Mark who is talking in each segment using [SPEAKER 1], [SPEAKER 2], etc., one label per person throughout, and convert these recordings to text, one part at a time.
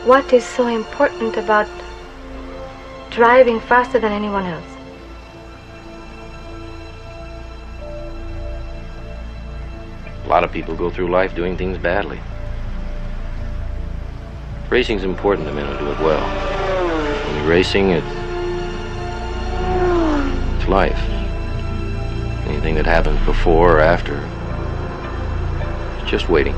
[SPEAKER 1] What is so important about driving faster than anyone else?
[SPEAKER 2] A lot of people go through life doing things badly. Racing's important to men who do it well. When you're racing, it's life. Anything that happens before or after, it's just waiting.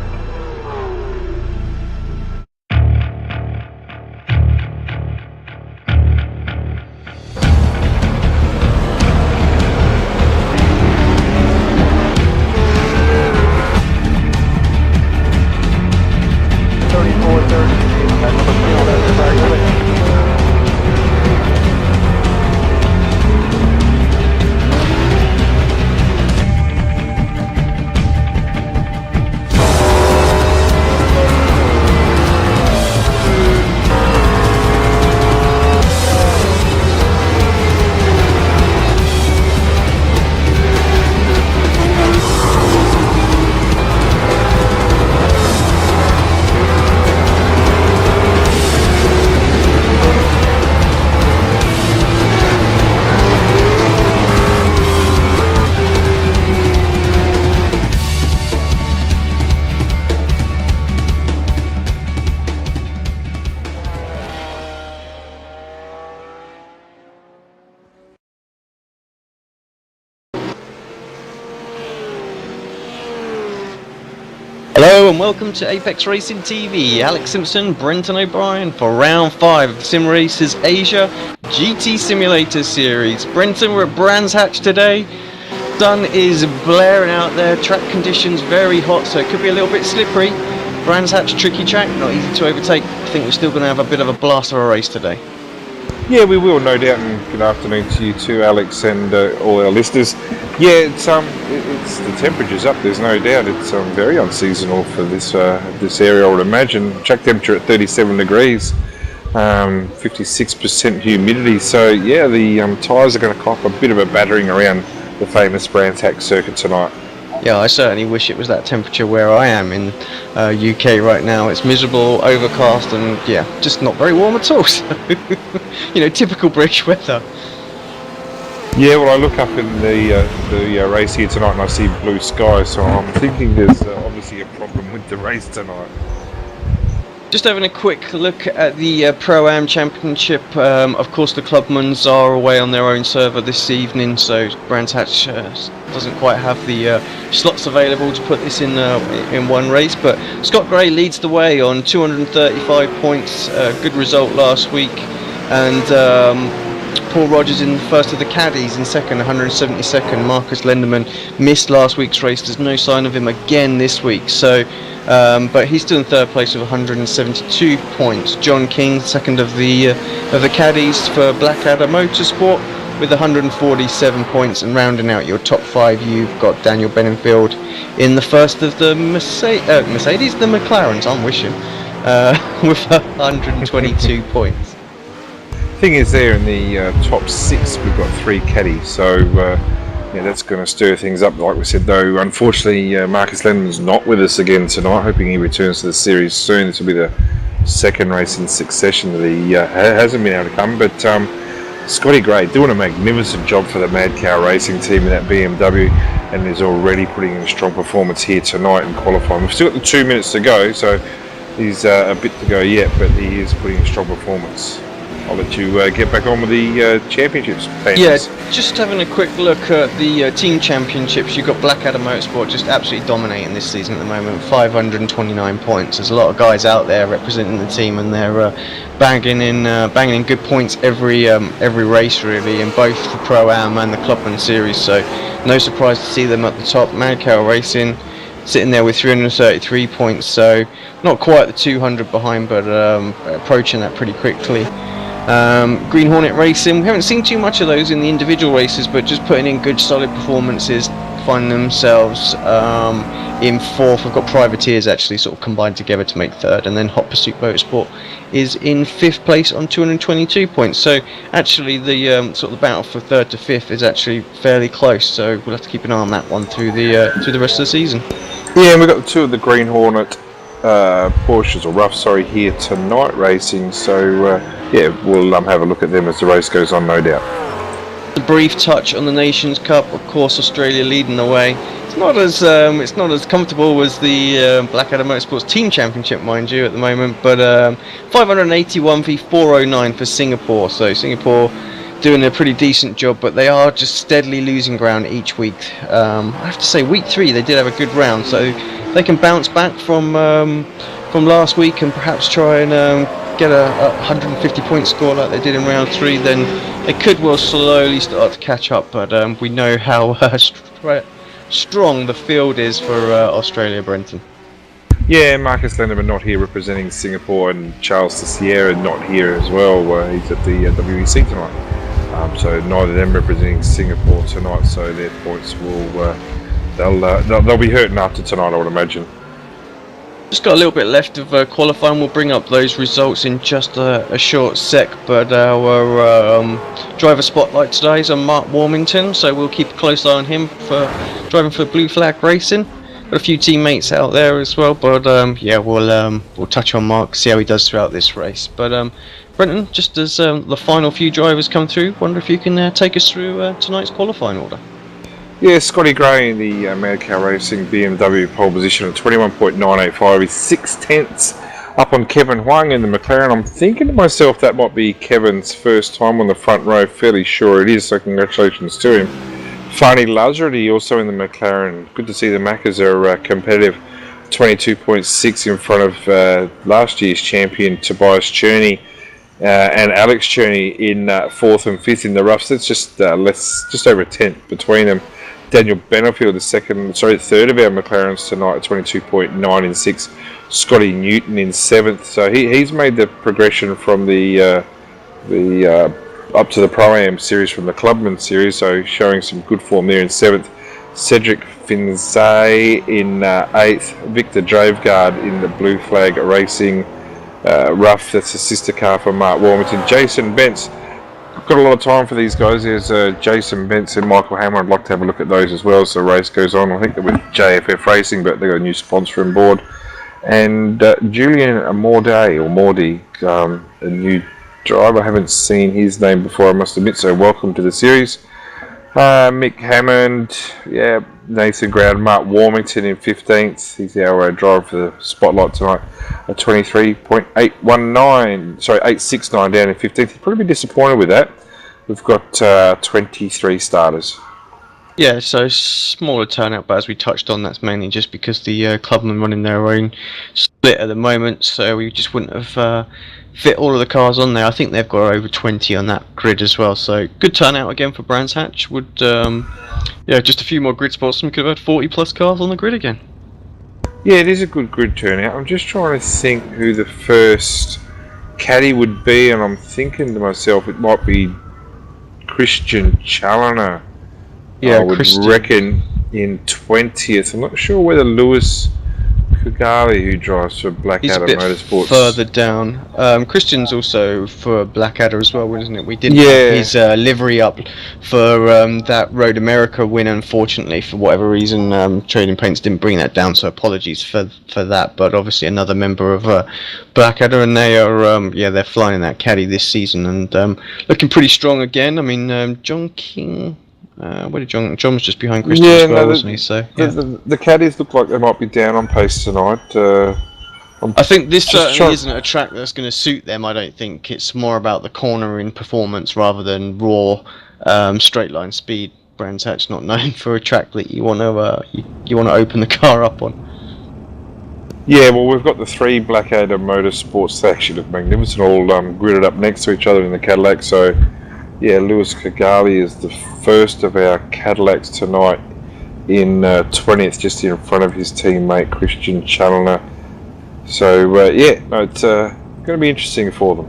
[SPEAKER 3] Hello and welcome to Apex Racing TV. Alex Simpson, Brenton O'Brien for round 5 of Sim Racers Asia GT Simulator Series. Brenton, we're at Brands Hatch today. Sun is blaring out there, track conditions very hot, so it could be a little bit slippery. Brands Hatch, tricky track, not easy to overtake. I think we're still going to have a bit of a blast of a race today.
[SPEAKER 4] Yeah, we will, no doubt, and good afternoon to you too, Alex, and all our listeners. Yeah, it's the temperature's up. There's no doubt. It's very unseasonal for this area. I would imagine track temperature at 37 degrees, 56% humidity. So yeah, the tyres are going to cop a bit of a battering around the famous Brands Hatch circuit tonight.
[SPEAKER 3] Yeah, I certainly wish it was that temperature where I am in UK right now. It's miserable, overcast, and yeah, just not very warm at all. So, typical British weather.
[SPEAKER 4] Yeah, well, I look up in the race here tonight and I see blue sky, so I'm thinking there's obviously a problem with the race tonight.
[SPEAKER 3] Just having a quick look at the Pro-Am Championship. Of course, the Clubmans are away on their own server this evening, so Brands Hatch doesn't quite have the slots available to put this in one race. But Scott Gray leads the way on 235 points. Good result last week, and Paul Rogers in first of the caddies, in second, 172nd. Marcus Lenderman missed last week's race. There's no sign of him again this week. So. But he's still in third place with 172 points. John King, second of the caddies for Blackadder Motorsport with 147 points, and rounding out your top 5, you've got Daniel Benenfield in the first of the Mercedes, the McLarens. I'm wishing with 122 points.
[SPEAKER 4] Thing is, there in the top 6, we've got 3 caddies, so. Yeah, that's going to stir things up, like we said, though. Unfortunately, Marcus Lenderman's not with us again tonight, hoping he returns to the series soon. This will be the second race in succession that he hasn't been able to come. But Scotty Gray doing a magnificent job for the Mad Cow Racing team in that BMW, and is already putting in a strong performance here tonight in qualifying. We've still got the 2 minutes to go, so he's a bit to go yet, but he is putting in a strong performance. I'll let you get back on with the championships.
[SPEAKER 3] Yeah, just having a quick look at the team championships. You've got Blackadder Motorsport just absolutely dominating this season at the moment, 529 points. There's a lot of guys out there representing the team, and they're banging in good points every race really, in both the Pro-Am and the Clubman Series. So no surprise to see them at the top. Mad Cow Racing sitting there with 333 points, so not quite the 200 behind, but approaching that pretty quickly. Green Hornet Racing, we haven't seen too much of those in the individual races, but just putting in good solid performances, finding themselves in fourth. We've got Privateers actually sort of combined together to make third, and then Hot Pursuit Motorsport is in fifth place on 222 points. So actually the sort of the battle for third to fifth is actually fairly close, so we'll have to keep an eye on that one through the rest of the season.
[SPEAKER 4] Yeah, and we've got 2 of the Green Hornet Porsches or Rough, here tonight racing. So we'll have a look at them as the race goes on, no doubt.
[SPEAKER 3] A brief touch on the Nations Cup, of course, Australia leading the way. It's not as comfortable as the Blackadder Motorsports Team Championship, mind you, at the moment. But 581 v 409 for Singapore. So Singapore doing a pretty decent job, but they are just steadily losing ground each week. I have to say, week 3 they did have a good round, so they can bounce back from last week and perhaps try and get a 150 point score like they did in round 3. Then they could well slowly start to catch up, but we know how strong the field is for Australia, Brenton.
[SPEAKER 4] Yeah, Marcus Lenderman not here representing Singapore, and Charles Sierra not here as well. He's at the WEC tonight, so neither of them representing Singapore tonight. So their points will they'll be hurting after tonight, I would imagine.
[SPEAKER 3] Just got a little bit left of qualifying. We'll bring up those results in just a short sec, but our driver spotlight today is on Mark Warmington, so we'll keep a close eye on him for driving for Blue Flag Racing. Got a few teammates out there as well, but we'll touch on Mark, see how he does throughout this race. But Brenton, just as the final few drivers come through, wonder if you can take us through tonight's qualifying order.
[SPEAKER 4] Yeah, Scotty Gray in the Madcow Racing BMW pole position at 21.985. He's 6/10 up on Kevin Huang in the McLaren. I'm thinking to myself that might be Kevin's first time on the front row. Fairly sure it is, so congratulations to him. Fani Lazardi also in the McLaren. Good to see the Maccas are competitive. 22.6 in front of last year's champion Tobias Cherney and Alex Cherney in 4th and 5th in the roughs. That's just over a tenth between them. Daniel Benefield, third of our McLarens tonight at 22.9 in 6th. Scotty Newton in 7th. So he's made the progression from the up to the Pro-Am series from the Clubman series. So showing some good form there in 7th. Cedric Finzay in 8th. Victor Dravegaard in the Blue Flag Racing rough. That's a sister car for Mark Warmington. Jason Bentz. Got a lot of time for these guys. There's Jason Bentz and Michael Hammer. I'd like to have a look at those as well as the race goes on. I think they're with JFF Racing, but they've got a new sponsor on board. And Julian Mordy, a new driver. I haven't seen his name before, I must admit, so welcome to the series. Mick Hammond, Nathan Ground, Mark Warmington in 15th. He's our driver for the spotlight tonight at 869 down in 15th. He's probably disappointed with that. We've got 23 starters.
[SPEAKER 3] Yeah, so smaller turnout, but as we touched on, that's mainly just because the clubmen running their own split at the moment, so we just wouldn't have fit all of the cars on there. I think they've got over 20 on that grid as well, so good turnout again for Brands Hatch. Would just a few more grid spots and we could have had 40 plus cars on the grid again.
[SPEAKER 4] Yeah, it is a good grid turnout. I'm just trying to think who the first caddy would be, and I'm thinking to myself it might be Christian Challoner.
[SPEAKER 3] Yeah,
[SPEAKER 4] I would reckon in 20th. I'm not sure whether Lewis Kugali, who drives for Blackadder Motorsports,
[SPEAKER 3] further down. Christian's also for Blackadder as well, isn't it? We didn't have his livery up for that Road America win, unfortunately, for whatever reason. Trading Paints didn't bring that down, so apologies for that. But obviously another member of Blackadder, and they are they're flying in that caddy this season and looking pretty strong again. I mean, John King. Where did John was just behind Christian as well, wasn't he? So
[SPEAKER 4] the caddies look like they might be down on pace tonight.
[SPEAKER 3] I think this certainly isn't a track that's going to suit them. I don't think it's more about the cornering performance rather than raw straight line speed. Brands Hatch not known for a track that you want to open the car up on.
[SPEAKER 4] Yeah, well, we've got the 3 Blackadder Motorsports that actually look magnificent, all gridded up next to each other in the Cadillac. So yeah, Lewis Kigali is the first of our Cadillacs tonight in 20th, just in front of his teammate Christian Challoner. So it's going to be interesting for them.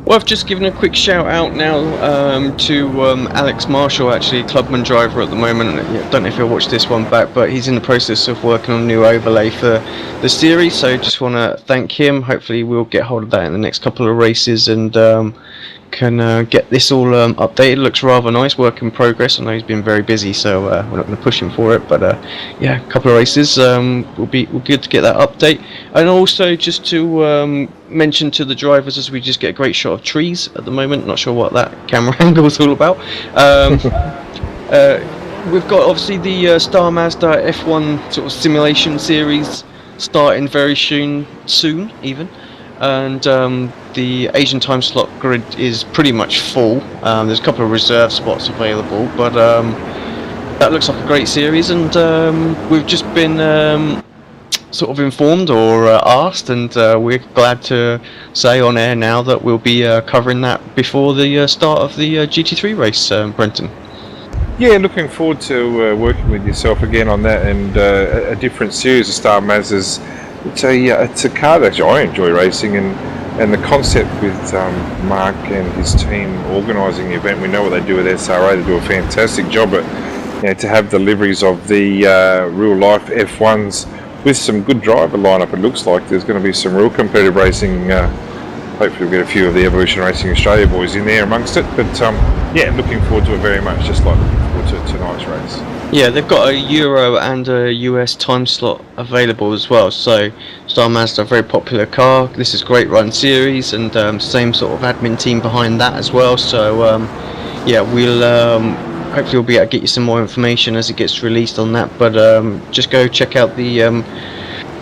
[SPEAKER 3] Well, I've just given a quick shout out now to Alex Marshall, actually clubman driver at the moment. I don't know if you'll watch this one back, but he's in the process of working on a new overlay for the series, so just want to thank him. Hopefully we'll get hold of that in the next couple of races and can get this all updated. It looks rather nice, work in progress. I know he's been very busy, so we're not going to push him for it. But yeah, a couple of races will be good to get that update. And also just to mention to the drivers, as we just get a great shot of trees at the moment. Not sure what that camera angle is all about. We've got obviously the Star Mazda F1 sort of simulation series starting very soon even, and the Asian time slot grid is pretty much full. There's a couple of reserve spots available, but that looks like a great series, and we've just been sort of informed or asked, and we're glad to say on air now that we'll be covering that before the start of the GT3 race, Brenton.
[SPEAKER 4] Yeah, looking forward to working with yourself again on that, and a different series of Star Mazdas. It's a car that actually I enjoy racing, and the concept with Mark and his team organising the event. We know what they do with SRA. They do a fantastic job at to have deliveries of the real life F1s with some good driver lineup. It looks like there's going to be some real competitive racing. Hopefully we'll get a few of the Evolution Racing Australia boys in there amongst it. But yeah, looking forward to it very much, just like looking forward to tonight's race.
[SPEAKER 3] Yeah, they've got a Euro and a US time slot available as well. So Star Mazda, a very popular car. This is great run series, and same sort of admin team behind that as well. So yeah, we'll hopefully we'll be able to get you some more information as it gets released on that. But just go check out the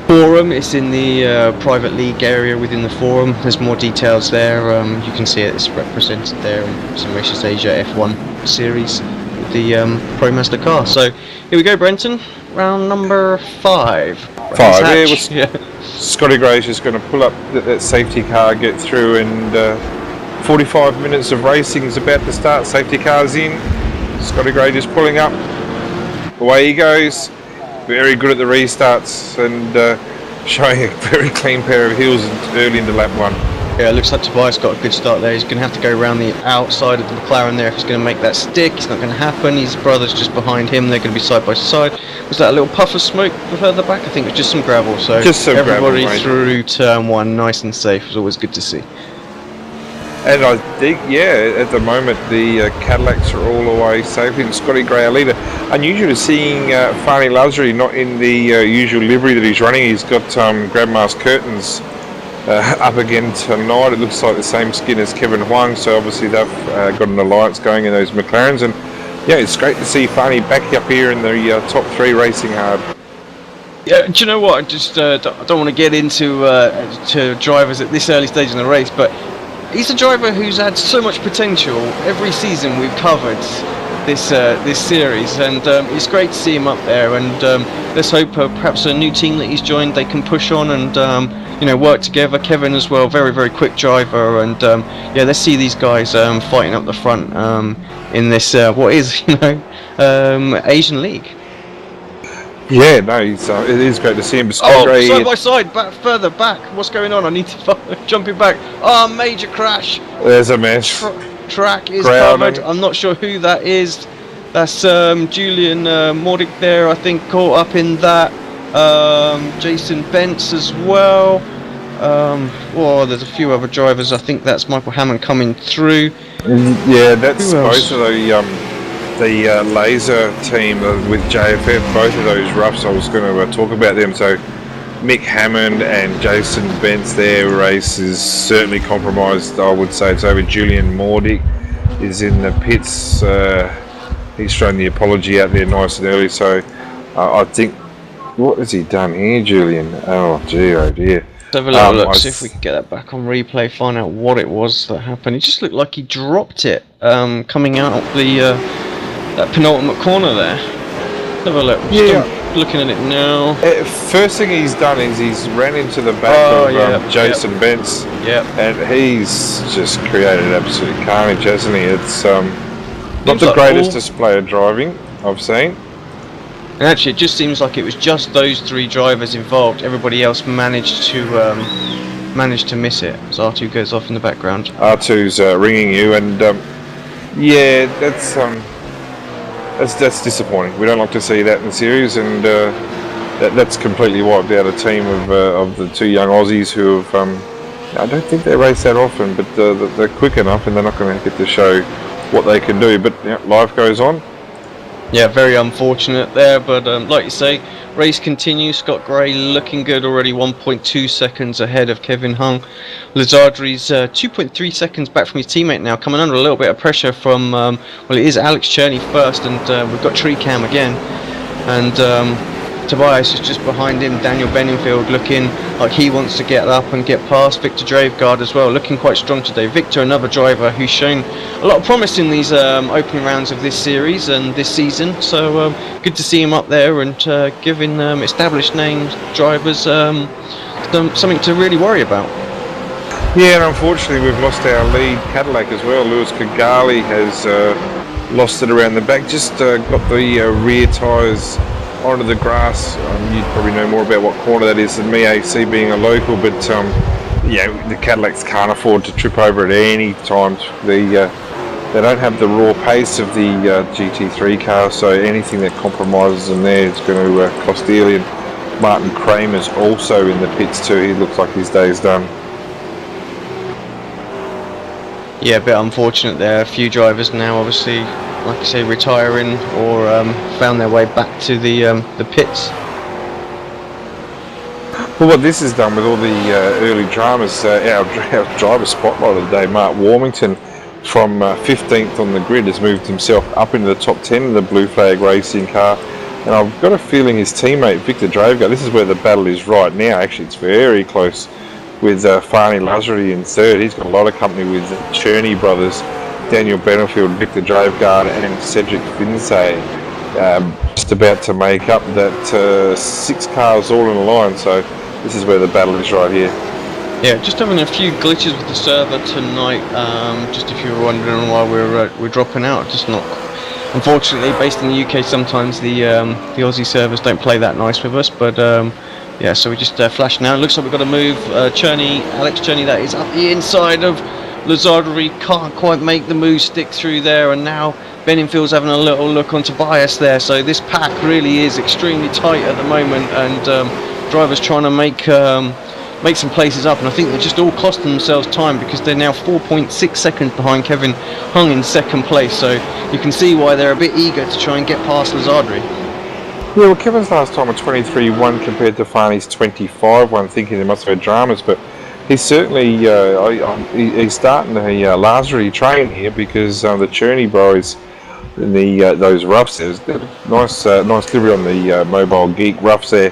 [SPEAKER 3] forum. It's in the private league area within the forum. There's more details there. You can see it's represented there in some Races Asia F1 series with the Pro Mazda car. So here we go, Brenton. Round number 5.
[SPEAKER 4] Scotty Gray's just going to pull up that safety car, get through, and 45 minutes of racing is about to start. Safety car's in. Scotty Gray just pulling up. Away he goes. Very good at the restarts, and showing a very clean pair of heels early into lap 1.
[SPEAKER 3] Yeah, it looks like Tobias got a good start there. He's going to have to go around the outside of the McLaren there if he's going to make that stick. It's not going to happen. His brother's just behind him. They're going to be side by side. Was that a little puff of smoke further back? I think it was just some gravel. So
[SPEAKER 4] just some
[SPEAKER 3] everybody
[SPEAKER 4] gravel,
[SPEAKER 3] through turn 1 nice and safe. It was always good to see.
[SPEAKER 4] And I think, yeah, at the moment the Cadillacs are all the way safe, and Scotty Gray, our leader. Unusual to seeing Fani Lasry not in the usual livery that he's running. He's got Grandma's curtains up again tonight. It looks like the same skin as Kevin Huang, so obviously they've got an alliance going in those McLarens. And yeah, it's great to see Fani back up here in the top 3 racing hard.
[SPEAKER 3] Yeah, do you know what? I just don't want to get into to drivers at this early stage in the race, but he's a driver who's had so much potential. Every season we've covered this series, and it's great to see him up there. And let's hope perhaps a new team that he's joined, they can push on and work together. Kevin as well, very very quick driver, and yeah, let's see these guys fighting up the front in this what is Asian League.
[SPEAKER 4] Yeah, no, it is great to see him.
[SPEAKER 3] Side by side, further back. What's going on? I need to jump it back. Major crash.
[SPEAKER 4] There's a mess.
[SPEAKER 3] Track is
[SPEAKER 4] Crowding.
[SPEAKER 3] covered. I'm not sure who that is. That's Julian Mordic there, I think, caught up in that. Jason Bentz as well. There's a few other drivers. I think that's Michael Hammond coming through.
[SPEAKER 4] Yeah, that's both of the laser team with JFF, both of those roughs. I was going to talk about them. So Mick Hammond and Jason Bentz, their race is certainly compromised, I would say. It's over. Julian Mordic is in the pits. He's thrown the apology out there nice and early. So I think, what has he done here, Julian? Oh dear.
[SPEAKER 3] Let's have a little look, see if we can get that back on replay, find out what it was that happened. It just looked like he dropped it coming out of the that penultimate corner there. Let's have a look. I'm looking at it now.
[SPEAKER 4] First thing he's done is he's ran into the back of Jason Bentz.
[SPEAKER 3] Yeah.
[SPEAKER 4] And he's just created absolute carnage, hasn't he? It's not the greatest display of driving I've seen.
[SPEAKER 3] And actually, it just seems like it was just those 3 drivers involved. Everybody else managed to miss it. So R2 goes off in the background.
[SPEAKER 4] R2's ringing you, and yeah, that's disappointing. We don't like to see that in the series, and that's completely wiped out a team of the 2 young Aussies who have I don't think they race that often, but they're quick enough, and they're not going to get to show what they can do. But life goes on.
[SPEAKER 3] Yeah, very unfortunate there, but like you say, race continues. Scott Gray looking good already, 1.2 seconds ahead of Kevin Hung. Lazardri's 2.3 seconds back from his teammate now, coming under a little bit of pressure from, well, it is Alex Cherney first, and we've got Tree Cam again. And Tobias is just behind him. Daniel Benningfield looking like he wants to get up and get past Victor Dravegaard as well, looking quite strong today. Victor, another driver who's shown a lot of promise in these opening rounds of this series and this season, so good to see him up there and giving established names drivers something to really worry about.
[SPEAKER 4] Yeah, and unfortunately we've lost our lead Cadillac as well. Lewis Kigali has lost it around the back, just got the rear tyres onto the grass. You'd probably know more about what corner that is than me, AC being a local, but the Cadillacs can't afford to trip over at any time. They don't have the raw pace of the GT3 cars, so anything that compromises them there is going to cost dearly. And Martin Kramer's also in the pits too. He looks like his day's done.
[SPEAKER 3] Yeah, a bit unfortunate there. A few drivers now, obviously, like I say, retiring or found their way back to the pits.
[SPEAKER 4] Well, what this has done with all the early dramas, our driver spotlight of the day, Mark Warmington, from 15th on the grid, has moved himself up into the top 10 of the Blue Flag Racing car. And I've got a feeling his teammate Victor Dravegaard, this is where the battle is right now. Actually, it's very close with Farney Lazary in third. He's got a lot of company with the Cherney brothers, Daniel Benefield, Victor Dravegaard and Cedric Finsey, just about to make up that 6 cars all in a line. So this is where the battle is right here.
[SPEAKER 3] Yeah, just having a few glitches with the server tonight. Just if you were wondering why we're dropping out, just not. Unfortunately, based in the UK, sometimes the Aussie servers don't play that nice with us. But yeah, so we just flashed now. It looks like we've got to move Alex Cherney, that is up the inside of Lazardri, can't quite make the move stick through there, and now Benningfield's having a little look on Tobias there. So this pack really is extremely tight at the moment, and drivers trying to make some places up, and I think they're just all costing themselves time because they're now 4.6 seconds behind Kevin Hung in second place. So you can see why they're a bit eager to try and get past Lazardri.
[SPEAKER 4] Yeah, well, Kevin's last time was 23-1 compared to Farney's 25-1, thinking there must have been dramas, but he's certainly he's starting a Lazary train here because the Cherney boys in those roughs there, nice livery on the Mobile Geek roughs there.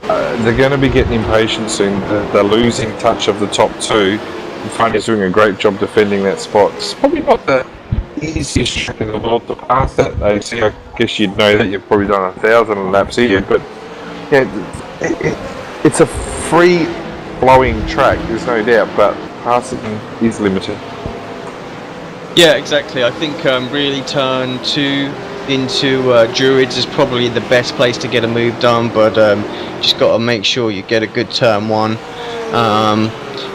[SPEAKER 4] They're going to be getting impatient soon. They're losing touch of the top 2. And Farney's doing a great job defending that spot. It's probably not the easiest track in the world to pass that. I guess you'd know that. You've probably done 1,000 laps here, but yeah, it's a free flowing track, there's no doubt, but passing is limited.
[SPEAKER 3] Yeah, exactly. I think really turn 2 into Druids is probably the best place to get a move done, but just got to make sure you get a good turn 1.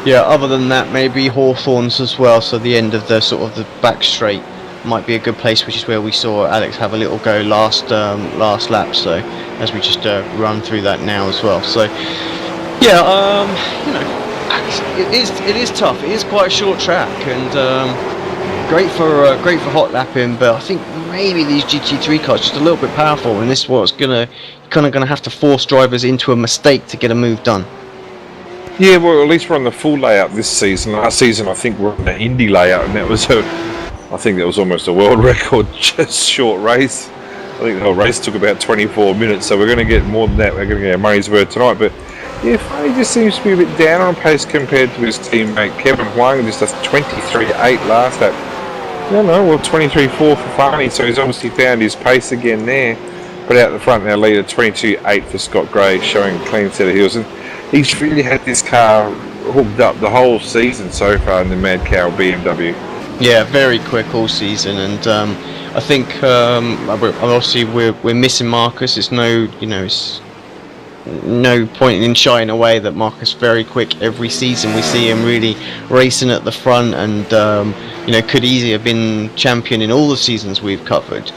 [SPEAKER 3] Yeah, other than that, maybe Hawthorns as well, so the end of the sort of the back straight might be a good place, which is where we saw Alex have a little go last lap, so as we just run through that now as well. So yeah, it is tough. It is quite a short track, and great for hot lapping. But I think maybe these GT3 cars are just a little bit powerful, and this is what's gonna have to force drivers into a mistake to get a move done.
[SPEAKER 4] Yeah, well, at least we're on the full layout this season. Last season, I think we're on the Indy layout, and that was almost a world record, just short race. I think the whole race took about 24 minutes, so we're going to get more than that. We're going to get our money's worth tonight. But yeah, Farney just seems to be a bit down on pace compared to his teammate Kevin Huang, just does 23.8 last lap. No, well, 23.4 for Farney, so he's obviously found his pace again there. But out the front, our leader 22.8 for Scott Gray, showing a clean set of heels. And he's really had this car hooked up the whole season so far in the Mad Cow BMW. Yeah,
[SPEAKER 3] very quick all season, and I think obviously we're missing Marcus. It's it's no point in shying away that Marcus very quick every season. We see him really racing at the front, and could easily have been champion in all the seasons we've covered.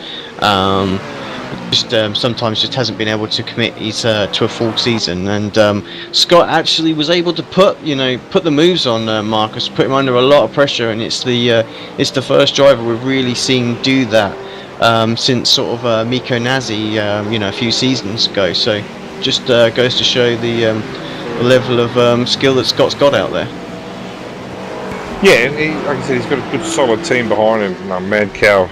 [SPEAKER 3] Just sometimes just hasn't been able to commit his to a full season, and Scott actually was able to put the moves on Marcus, put him under a lot of pressure, and it's the first driver we've really seen do that since sort of Miko Nazi a few seasons ago. So just goes to show the level of skill that Scott's got out there.
[SPEAKER 4] Yeah, and like I said, he's got a good solid team behind him. Mad Cow,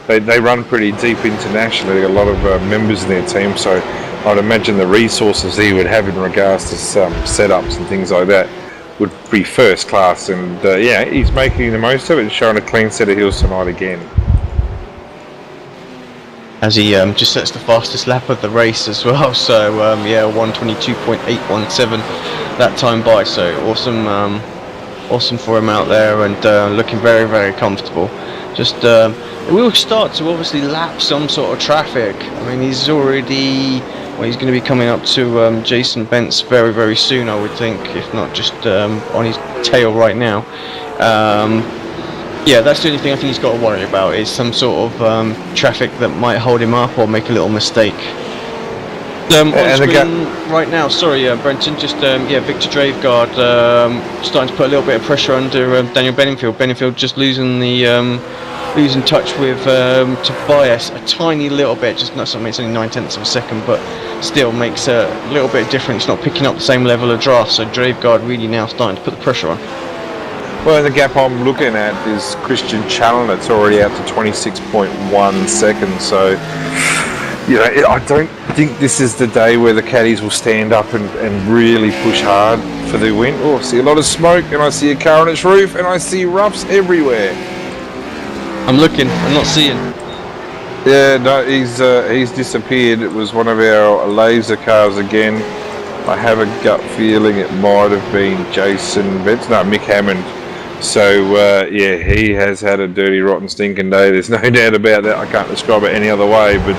[SPEAKER 4] they run pretty deep internationally. They've got a lot of members in their team, so I'd imagine the resources he would have in regards to some setups and things like that would be first class. And he's making the most of it and showing a clean set of heels tonight again.
[SPEAKER 3] As he just sets the fastest lap of the race as well, so 1:22.817 that time by, so awesome for him out there, and looking very, very comfortable. Just we'll start to obviously lap some sort of traffic. I mean, he's going to be coming up to Jason Bentz very, very soon, I would think, if not just on his tail right now. That's the only thing I think he's got to worry about, is some sort of traffic that might hold him up or make a little mistake. On screen right now, sorry Brenton, just Victor Dravegaard starting to put a little bit of pressure under Daniel Bedingfield. Bedingfield just losing touch with Tobias a tiny little bit, just not something, it's only 9/10 of a second, but still makes a little bit of difference, not picking up the same level of draft, so Dravegaard really now starting to put the pressure on.
[SPEAKER 4] Well, the gap I'm looking at is Christian Challen. It's already out to 26.1 seconds, so I don't think this is the day where the caddies will stand up and really push hard for the win. Oh, I see a lot of smoke, and I see a car on its roof, and I see roughs everywhere.
[SPEAKER 3] I'm looking, I'm not seeing.
[SPEAKER 4] Yeah, no, he's disappeared. It was one of our laser cars again. I have a gut feeling it might have been Jason Bentz. No, Mick Hammond. So, he has had a dirty, rotten, stinking day. There's no doubt about that. I can't describe it any other way, but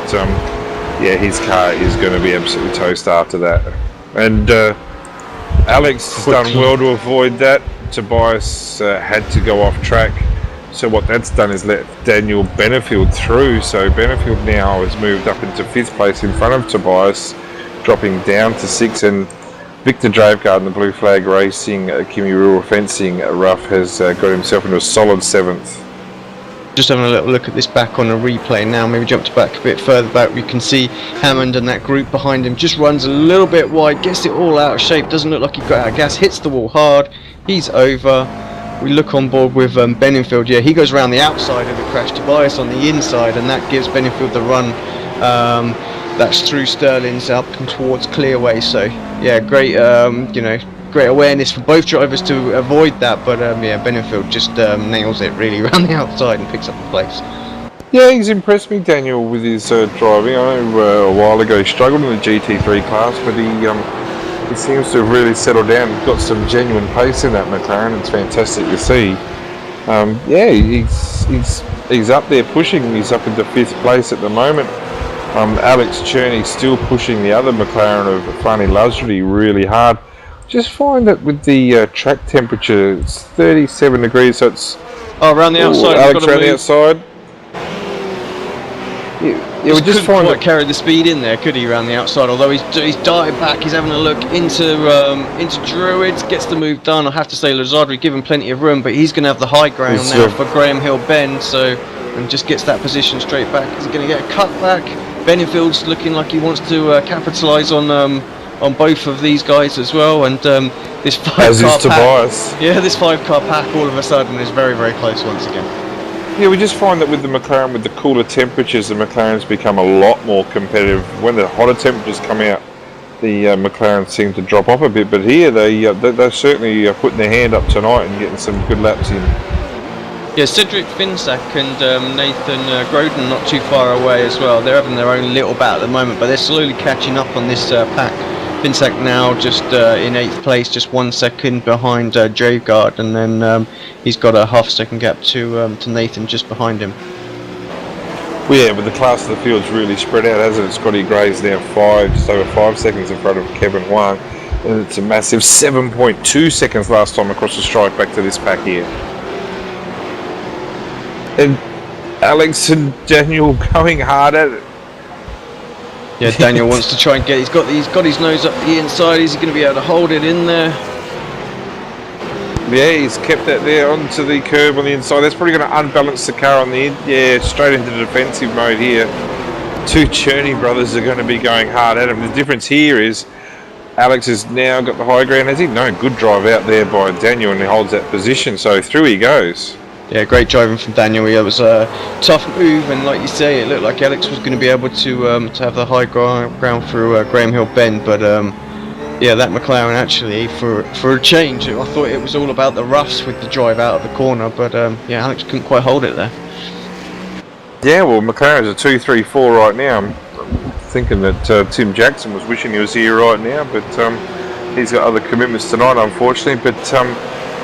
[SPEAKER 4] his car is going to be absolutely toast after that. And Alex has done well to avoid that. Tobias had to go off track. So what that's done is let Daniel Benefield through. So Benefield now has moved up into 5th place in front of Tobias, dropping down to 6th, and Victor Dravegaard in the Blue Flag Racing, Kimi Rural Fencing, Rough has got himself into a solid 7th.
[SPEAKER 3] Just having a little look at this back on a replay now, maybe jumped back a bit further back, we can see Hammond and that group behind him just runs a little bit wide, gets it all out of shape, doesn't look like he got out of gas, hits the wall hard, he's over. We look on board with Benefield, he goes around the outside of the crash, Tobias on the inside, and that gives Benefield the run. That's through Sterling's up and towards Clearway, so great great awareness for both drivers to avoid that, but Benefield just nails it really around the outside and picks up the place.
[SPEAKER 4] Yeah, he's impressed me, Daniel, with his driving. I know a while ago he struggled in the GT3 class, but he seems to have really settled down. He's got some genuine pace in that McLaren. It's fantastic to see. He's up there pushing. He's up into 5th place at the moment. Alex Cherney's still pushing the other McLaren of Franny Lusry really hard. Just find that with the track temperature, it's 37 degrees, so it's...
[SPEAKER 3] Oh, around the outside.
[SPEAKER 4] Alex around the outside. Yeah, we just find
[SPEAKER 3] quite carry the speed in there, could he, around the outside? Although he's darted back, he's having a look into Druids, gets the move done. I have to say, Lazardri given plenty of room, but he's going to have the high ground now for Graham Hill Bend, and just gets that position straight back. Is he going to get a cut back? Benefield's looking like he wants to capitalise on both of these guys as well, and this 5-car
[SPEAKER 4] Tobias.
[SPEAKER 3] pack. This 5-car pack all of a sudden is very, very close once again.
[SPEAKER 4] Yeah, we just find that with the McLaren, with the cooler temperatures, the McLarens become a lot more competitive. When the hotter temperatures come out, the McLarens seem to drop off a bit. But here, they're certainly putting their hand up tonight and getting some good laps in.
[SPEAKER 3] Yeah, Cedric Finsack and Nathan Groden not too far away as well. They're having their own little battle at the moment, but they're slowly catching up on this pack. Finsack now just in 8th place, just 1 second behind Dravegaard, and then he's got a half-second gap to Nathan just behind him.
[SPEAKER 4] Well, yeah, but the class of the field's really spread out, hasn't it? Scotty Gray's now just over 5 seconds in front of Kevin Wang, and it's a massive 7.2 seconds last time across the strike back to this pack here. And Alex and Daniel going hard at it.
[SPEAKER 3] Yeah, Daniel wants to try and get. He's got his nose up the inside. Is he going to be able to hold it in there?
[SPEAKER 4] Yeah, he's kept that there onto the curb on the inside. That's probably going to unbalance the car on the end. Yeah, straight into the defensive mode here. Two Cherney brothers are going to be going hard at him. The difference here is Alex has now got the high ground, has he? No, good drive out there by Daniel, and he holds that position, so through he goes.
[SPEAKER 3] Yeah, great driving from Daniel. It was a tough move, and like you say, it looked like Alex was going to be able to have the high ground through Graham Hill Bend, but yeah, that McLaren actually, for a change, I thought it was all about the roughs with the drive out of the corner, but yeah, Alex couldn't quite hold it there.
[SPEAKER 4] Yeah, well, McLaren's a 2-3-4 right now. I'm thinking that Tim Jackson was wishing he was here right now, but he's got other commitments tonight, unfortunately. But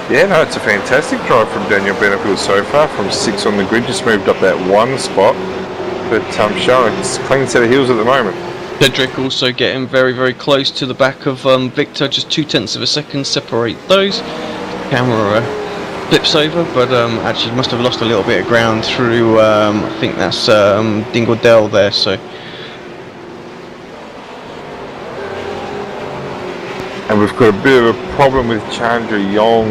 [SPEAKER 4] yeah, no, it's a fantastic drive from Daniel Benefield so far. From 6 on the grid, just moved up that 1 spot, but showing a clean set of heels at the moment.
[SPEAKER 3] Cedric also getting very, very close to the back of Victor, just 0.2 of a second separate those. Camera flips over, but actually must have lost a little bit of ground through, I think that's Dingle Dell there, so.
[SPEAKER 4] And we've got a bit of a problem with Chandra Yong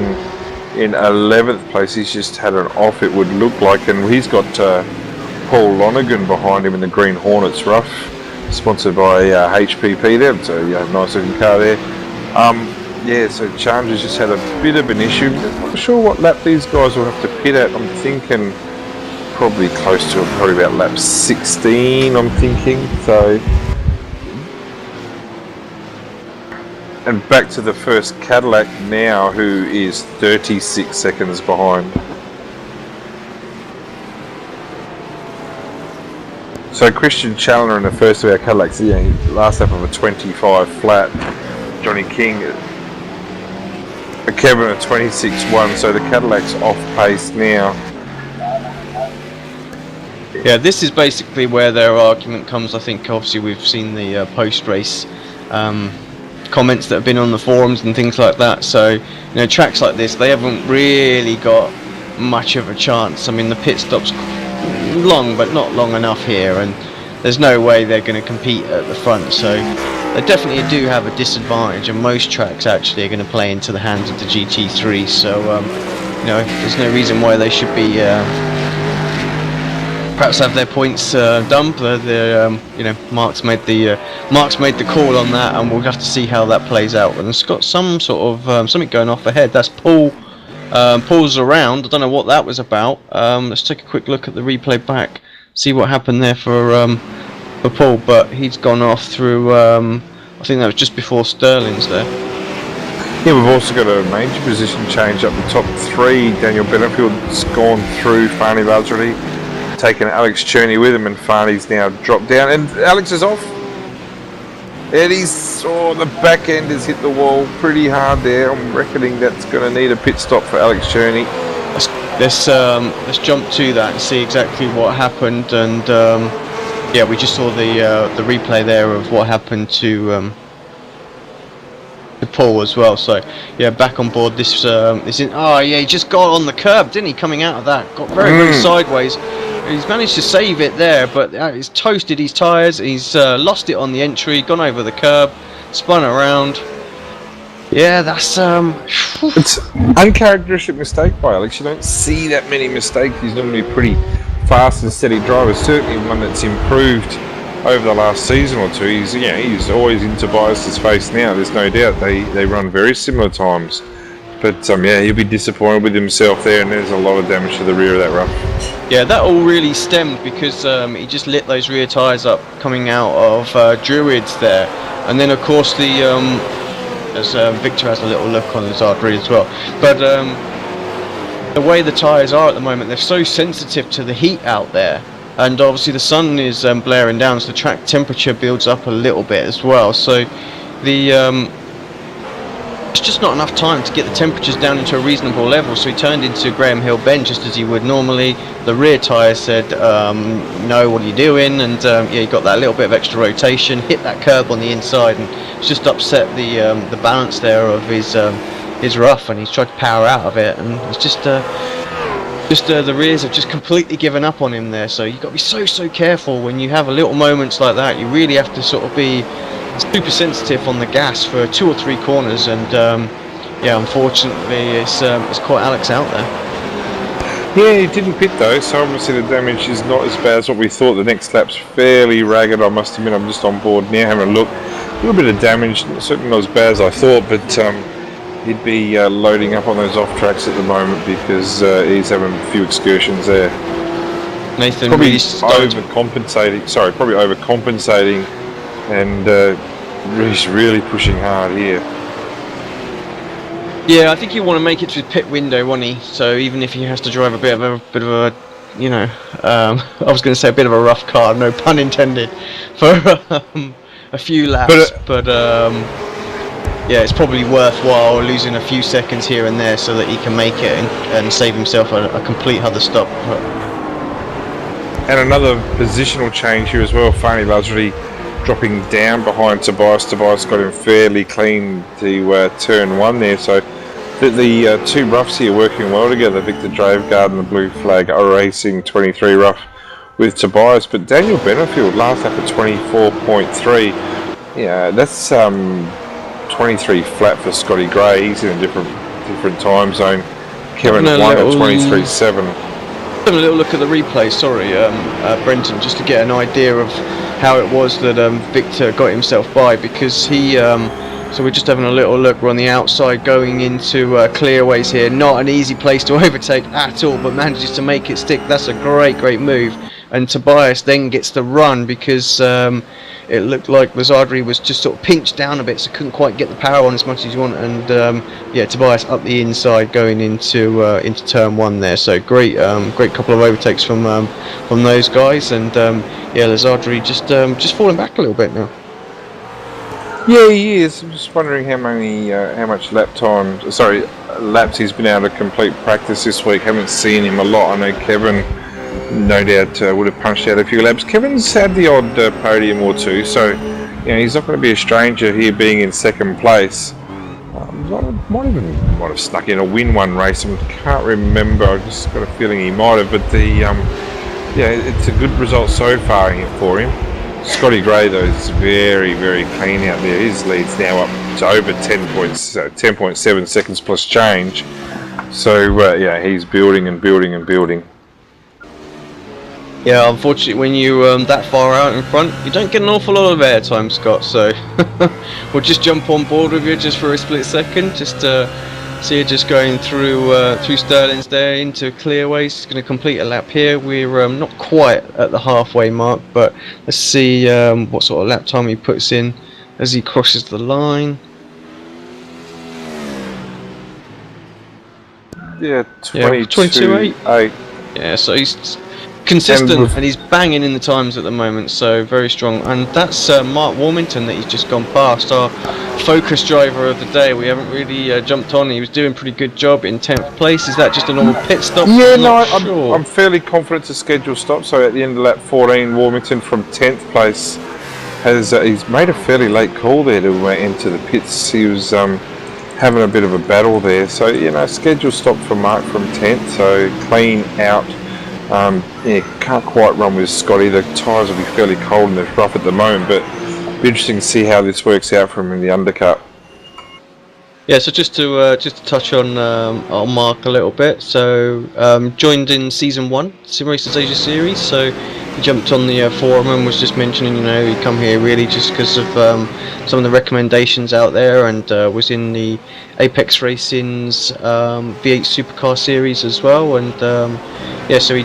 [SPEAKER 4] in 11th place. He's just had an off, it would look like, and he's got Paul Lonergan behind him in the Green Hornets rough, sponsored by HPP there, so yeah, nice looking car there. Yeah, so Chandra's just had a bit of an issue. I'm not sure what lap these guys will have to pit at. I'm thinking probably close to probably about lap 16, I'm thinking, so. And back to the first Cadillac now, who is 36 seconds behind. So Christian Challoner in the first of our Cadillacs, yeah, last lap of a 25 flat. Johnny King, Kevin at 26.1, so the Cadillac's off pace now.
[SPEAKER 3] Yeah, this is basically where their argument comes. I think obviously we've seen the post-race comments that have been on the forums and things like that, so you know, tracks like this, they haven't really got much of a chance. I mean, the pit stop's long, but not long enough here, and there's no way they're going to compete at the front, so they definitely do have a disadvantage, and most tracks actually are going to play into the hands of the GT3, so you know, there's no reason why they should be perhaps have their points dumped. You know, Mark's made the call on that, and we'll have to see how that plays out. And it's got some sort of something going off ahead. That's Paul. Paul's around. I don't know what that was about. Let's take a quick look at the replay back, see what happened there for Paul. But he's gone off through. I think that was just before Sterling's there.
[SPEAKER 4] Yeah, we've also got a major position change up the top 3. Daniel Benefield's gone through Farney Vazrali, taken Alex Cherney with him, and Farney's now dropped down, and Alex is off. Eddie's, the back end has hit the wall pretty hard there. I'm reckoning that's going to need a pit stop for Alex Cherney.
[SPEAKER 3] Let's jump to that and see exactly what happened, and yeah, we just saw the replay there of what happened to Paul as well. So yeah, back on board. This oh yeah, he just got on the curb, didn't he? Coming out of that, got very sideways. He's managed to save it there, but he's toasted his tyres. He's lost it on the entry, gone over the curb, spun around. Yeah, that's
[SPEAKER 4] it's uncharacteristic mistake by Alex. You don't see that many mistakes. He's normally pretty fast and steady driver. Certainly one that's improved over the last season or two. He's always in Tobias's face now. There's no doubt they run very similar times. But yeah, he'll be disappointed with himself there, and there's a lot of damage to the rear of that rough.
[SPEAKER 3] Yeah, that all really stemmed because he just lit those rear tyres up coming out of Druids there, and then of course as Victor has a little look on Lazard Reed as well. But the way the tyres are at the moment, they're so sensitive to the heat out there, and obviously the sun is blaring down, so the track temperature builds up a little bit as well. So the it's just not enough time to get the temperatures down into a reasonable level, so he turned into Graham Hill Bend just as he would normally. The rear tyre said, no, what are you doing? And yeah, he got that little bit of extra rotation, hit that curb on the inside, and it's just upset the balance there of his rough, and he's tried to power out of it, and it's just Just the rears have just completely given up on him there, so you've got to be so careful when you have a little moments like that. You really have to sort of be super sensitive on the gas for 2 or 3 corners, and yeah, unfortunately it's caught Alex out there.
[SPEAKER 4] Yeah, he didn't pit though, so obviously the damage is not as bad as what we thought. The next lap's fairly ragged, I must admit. I'm just on board now having a look. A little bit of damage, certainly not as bad as I thought, but he'd be loading up on those off tracks at the moment because he's having a few excursions there.
[SPEAKER 3] Nathan
[SPEAKER 4] Probably
[SPEAKER 3] really
[SPEAKER 4] overcompensating. Sorry, probably overcompensating, and he's really pushing hard here.
[SPEAKER 3] Yeah, I think you want to make it to his pit window, won't he? So even if he has to drive a bit of a, you know, I was going to say a bit of a rough car, no pun intended, for a few laps, but yeah, it's probably worthwhile losing a few seconds here and there so that he can make it and save himself a complete other stop.
[SPEAKER 4] And another positional change here as well. Fani Lasry dropping down behind Tobias. Tobias got him fairly clean to turn 1 there, so the 2 roughs here working well together. Victor Dravegaard and the Blue Flag are racing 23 rough with Tobias, but Daniel Benefield last lap at 24.3. Yeah, that's 23 flat for Scotty Gray. He's in a different time zone. Kevin White at 23.7.
[SPEAKER 3] Have a little look at the replay, sorry, Brenton, just to get an idea of how it was that Victor got himself by, because he so we're just having a little look. We're on the outside going into clearways here. Not an easy place to overtake at all, but manages to make it stick. That's a great move. And Tobias then gets the run because it looked like Lazardri was just sort of pinched down a bit, so couldn't quite get the power on as much as you want. And yeah, Tobias up the inside going into turn 1 there. So great couple of overtakes from those guys. And yeah, Lazardri just falling back a little bit now.
[SPEAKER 4] Yeah, he is. I'm just wondering how much laps he's been able to complete practice this week. Haven't seen him a lot. I know Kevin, no doubt, would have punched out a few laps. Kevin's had the odd podium or two, so you know he's not going to be a stranger here, being in 2nd place. Might have snuck in a win one race. I can't remember. I just got a feeling he might have. But yeah, it's a good result so far for him. Scotty Gray though is very clean out there. His lead's now up to over 10.7 seconds plus change. So yeah, he's building.
[SPEAKER 3] Yeah, unfortunately, when you that far out in front, you don't get an awful lot of airtime, Scott. So we'll just jump on board with you just for a split second, just see you just going through Stirling's there into clearways. He's going to complete a lap here. We're not quite at the halfway mark, but let's see what sort of lap time he puts in as he crosses the line.
[SPEAKER 4] Yeah, 22.8.
[SPEAKER 3] Yeah, so he's consistent and he's banging in the times at the moment, so very strong. And that's Mark Warmington that he's just gone past, our focus driver of the day. We haven't really jumped on. He was doing a pretty good job in 10th place. Is that just a normal pit stop?
[SPEAKER 4] Yeah, I'm fairly confident it's a scheduled stop. So at the end of lap 14, Warmington from 10th place he's made a fairly late call there to enter the pits. He was having a bit of a battle there, so you know, scheduled stop for Mark from 10th, so clean out. Yeah, can't quite run with Scotty. The tyres will be fairly cold and they're rough at the moment, but it'll be interesting to see how this works out for him in the undercut.
[SPEAKER 3] Yeah, so just to touch on Mark a little bit. So joined in season 1 Sim Racers Asia Series. So he jumped on the forum and was just mentioning, you know, he come here really just because of some of the recommendations out there, and was in the Apex Racing's V8 Supercar series as well. And yeah, so he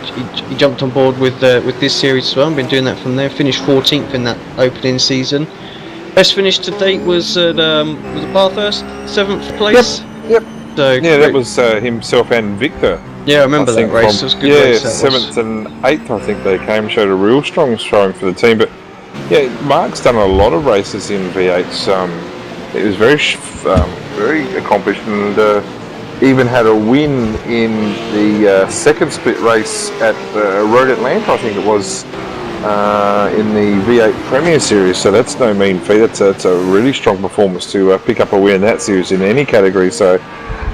[SPEAKER 3] jumped on board with this series as well. And been doing that from there. Finished 14th in that opening season. Best finish to date was at Bathurst, 7th place.
[SPEAKER 4] Yep.
[SPEAKER 3] So
[SPEAKER 4] yeah, that was himself and Victor.
[SPEAKER 3] Yeah, I remember that race. It was a good race.
[SPEAKER 4] Yeah, 7th and 8th, I think they came. Showed a real strong showing for the team. But yeah, Mark's done a lot of races in V8s. It was very accomplished, and even had a win in the second split race at Road Atlanta, I think it was. In the V8 Premier Series, so that's no mean feat. That's a really strong performance to pick up a win in that series in any category. So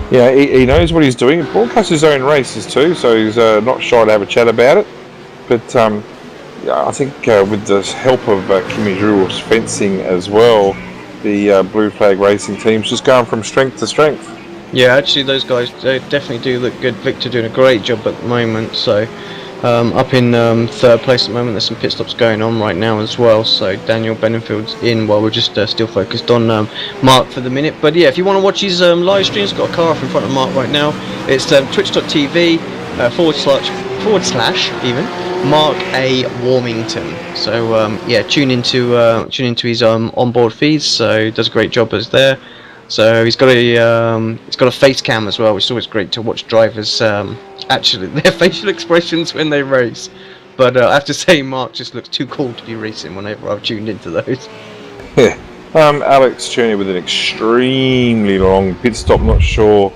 [SPEAKER 4] Yeah, he knows what he's doing. He broadcasts his own races too, so he's not shy to have a chat about it. But yeah, I think with the help of Kimi Drew's fencing as well, the Blue Flag Racing team's just going from strength to strength.
[SPEAKER 3] Yeah, actually, those guys, they definitely do look good. Victor doing a great job at the moment, so up in third place at the moment. There's some pit stops going on right now as well, so Daniel Benenfield's in while we're just still focused on Mark for the minute. But yeah, if you want to watch his live streams, got a car up in front of Mark right now. It's twitch.tv / even Mark A. Warmington. So yeah, tune into his onboard feeds. So he does a great job as there. So he's got a face cam as well, which is always great to watch drivers actually their facial expressions when they race. But I have to say, Mark just looks too cool to be racing whenever I've tuned into those.
[SPEAKER 4] Yeah. Alex Cherney with an extremely long pit stop. Not sure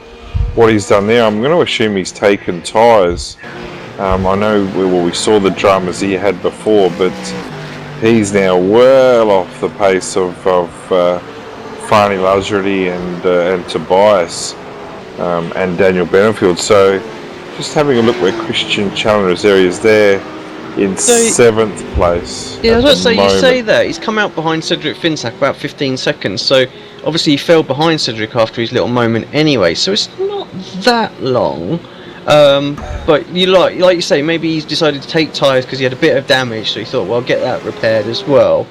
[SPEAKER 4] what he's done there. I'm going to assume he's taken tyres. I know we saw the dramas he had before, but he's now well off the pace of Farney Lazzardi and Tobias and Daniel Benenfield. So just having a look where Christian Challenger's area is there in 7th place.
[SPEAKER 3] Yeah, I was about to say, you say that he's come out behind Cedric Finsack about 15 seconds, so obviously he fell behind Cedric after his little moment anyway, so it's not that long. But like you say, maybe he's decided to take tyres because he had a bit of damage, so he thought, well, I'll get that repaired as well.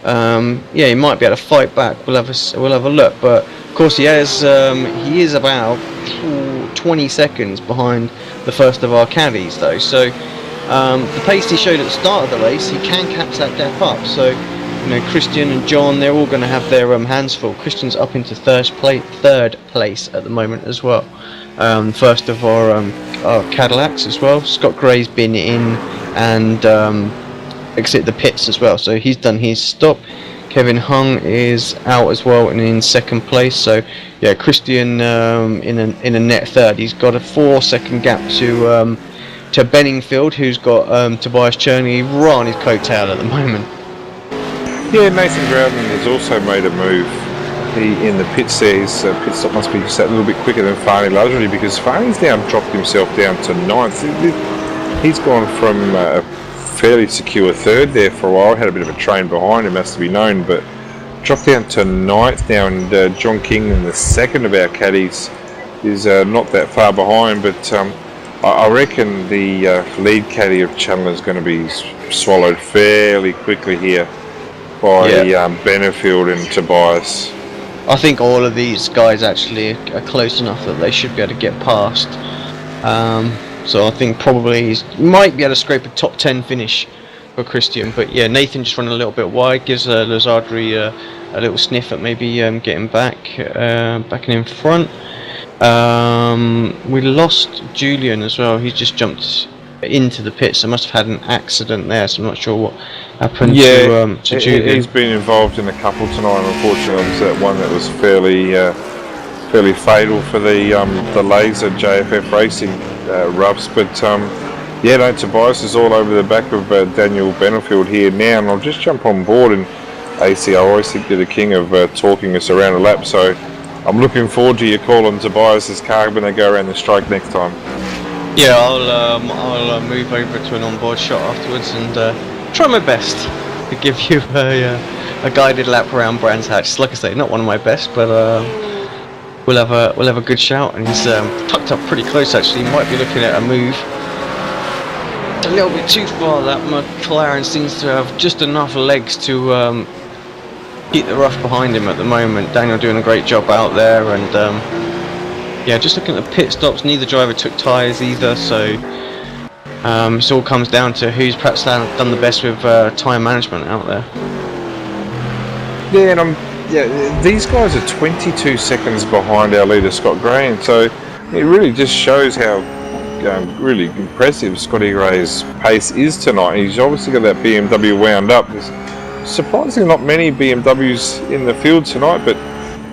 [SPEAKER 3] Yeah, he might be able to fight back. We'll have a look, but of course he is about 20 seconds behind the first of our caddies though. So the pace he showed at the start of the race, he can catch that gap up. So Christian and John, they're all going to have their hands full. Christian's up into third place at the moment as well. First of our Cadillacs as well. Scott Gray's been in and exit the pits as well, so he's done his stop. Kevin Hung is out as well and in second place. So yeah, Christian in a net third. He's got a 4-second gap to Benningfield, who's got Tobias Cherney right on his coattail at the moment.
[SPEAKER 4] Yeah, Nathan Groudon has also made a move. He in the pits there. His pit stop must be just a little bit quicker than Farney Lazzardi, because Farney's now dropped himself down to 9th. He's gone from a fairly secure third there for a while. Had a bit of a train behind him, has to be known, but dropped down to 9th now. And John King, in the second of our caddies, is not that far behind. But I reckon the lead caddy of Chandler is going to be swallowed fairly quickly here by Benenfield and Tobias.
[SPEAKER 3] I think all of these guys actually are close enough that they should be able to get past. So I think probably he might be able to scrape a top 10 finish for Christian. But yeah, Nathan just running a little bit wide, gives Lazzardi a little sniff at maybe getting back and in front. We lost Julian as well. He's just jumped into the pits. So must have had an accident there, so I'm not sure what happened to Julian.
[SPEAKER 4] He's been involved in a couple tonight, unfortunately. It was that one that was fairly fatal for the Laser JFF Racing roughs. But yeah, no, Tobias is all over the back of Daniel Benenfield here now, and I'll just jump on board. And AC, I always think you're the king of talking us around a lap, so I'm looking forward to your call on Tobias's car when they go around the strike next time.
[SPEAKER 3] Yeah, I'll move over to an onboard shot afterwards and try my best to give you a guided lap around Brands Hatch. Like I say, not one of my best, but we'll have a good shout. And he's tucked up pretty close actually. He might be looking at a move a little bit too far. That McLaren seems to have just enough legs to keep the rough behind him at the moment. Daniel doing a great job out there, and yeah, just looking at the pit stops, neither driver took tyres either, so it all comes down to who's perhaps done the best with tyre management out there.
[SPEAKER 4] Yeah, and these guys are 22 seconds behind our leader Scott Gray, and so it really just shows how really impressive Scotty Gray's pace is tonight. He's obviously got that BMW wound up. There's surprisingly not many BMWs in the field tonight, but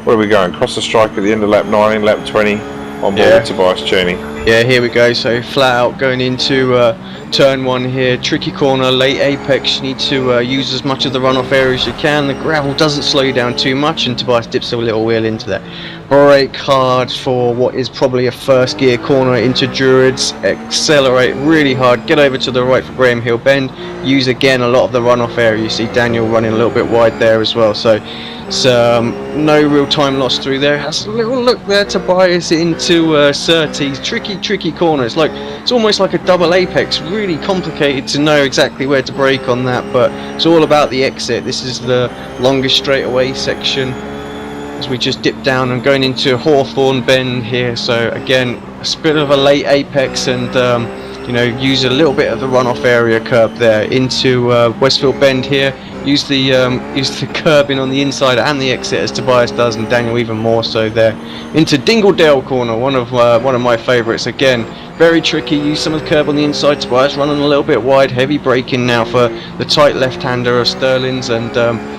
[SPEAKER 4] what are we going? Cross the strike at the end of lap 19, lap 20 on board with Tobias Cherney.
[SPEAKER 3] Yeah, here we go. So flat out going into turn 1 here. Tricky corner, late apex. You need to use as much of the runoff area as you can. The gravel doesn't slow you down too much, and Tobias dips a little wheel into that. Brake hard for what is probably a first gear corner into Druids. Accelerate really hard. Get over to the right for Graham Hill Bend. Use again a lot of the runoff area. You see Daniel running a little bit wide there as well. So no real time lost through there. Has a little look there to bias into Surtees. Tricky corner. It's almost like a double apex. Really complicated to know exactly where to brake on that, but it's all about the exit. This is the longest straightaway section as we just dip down and going into Hawthorne Bend here. So again, a bit of a late apex, and use a little bit of the runoff area curb there into Westfield Bend here. Use the curbing on the inside and the exit as Tobias does, and Daniel even more so there. Into Dingledale corner, one of my favourites. Again, very tricky. Use some of the curb on the inside. Tobias running a little bit wide. Heavy braking now for the tight left-hander of Sterling's, and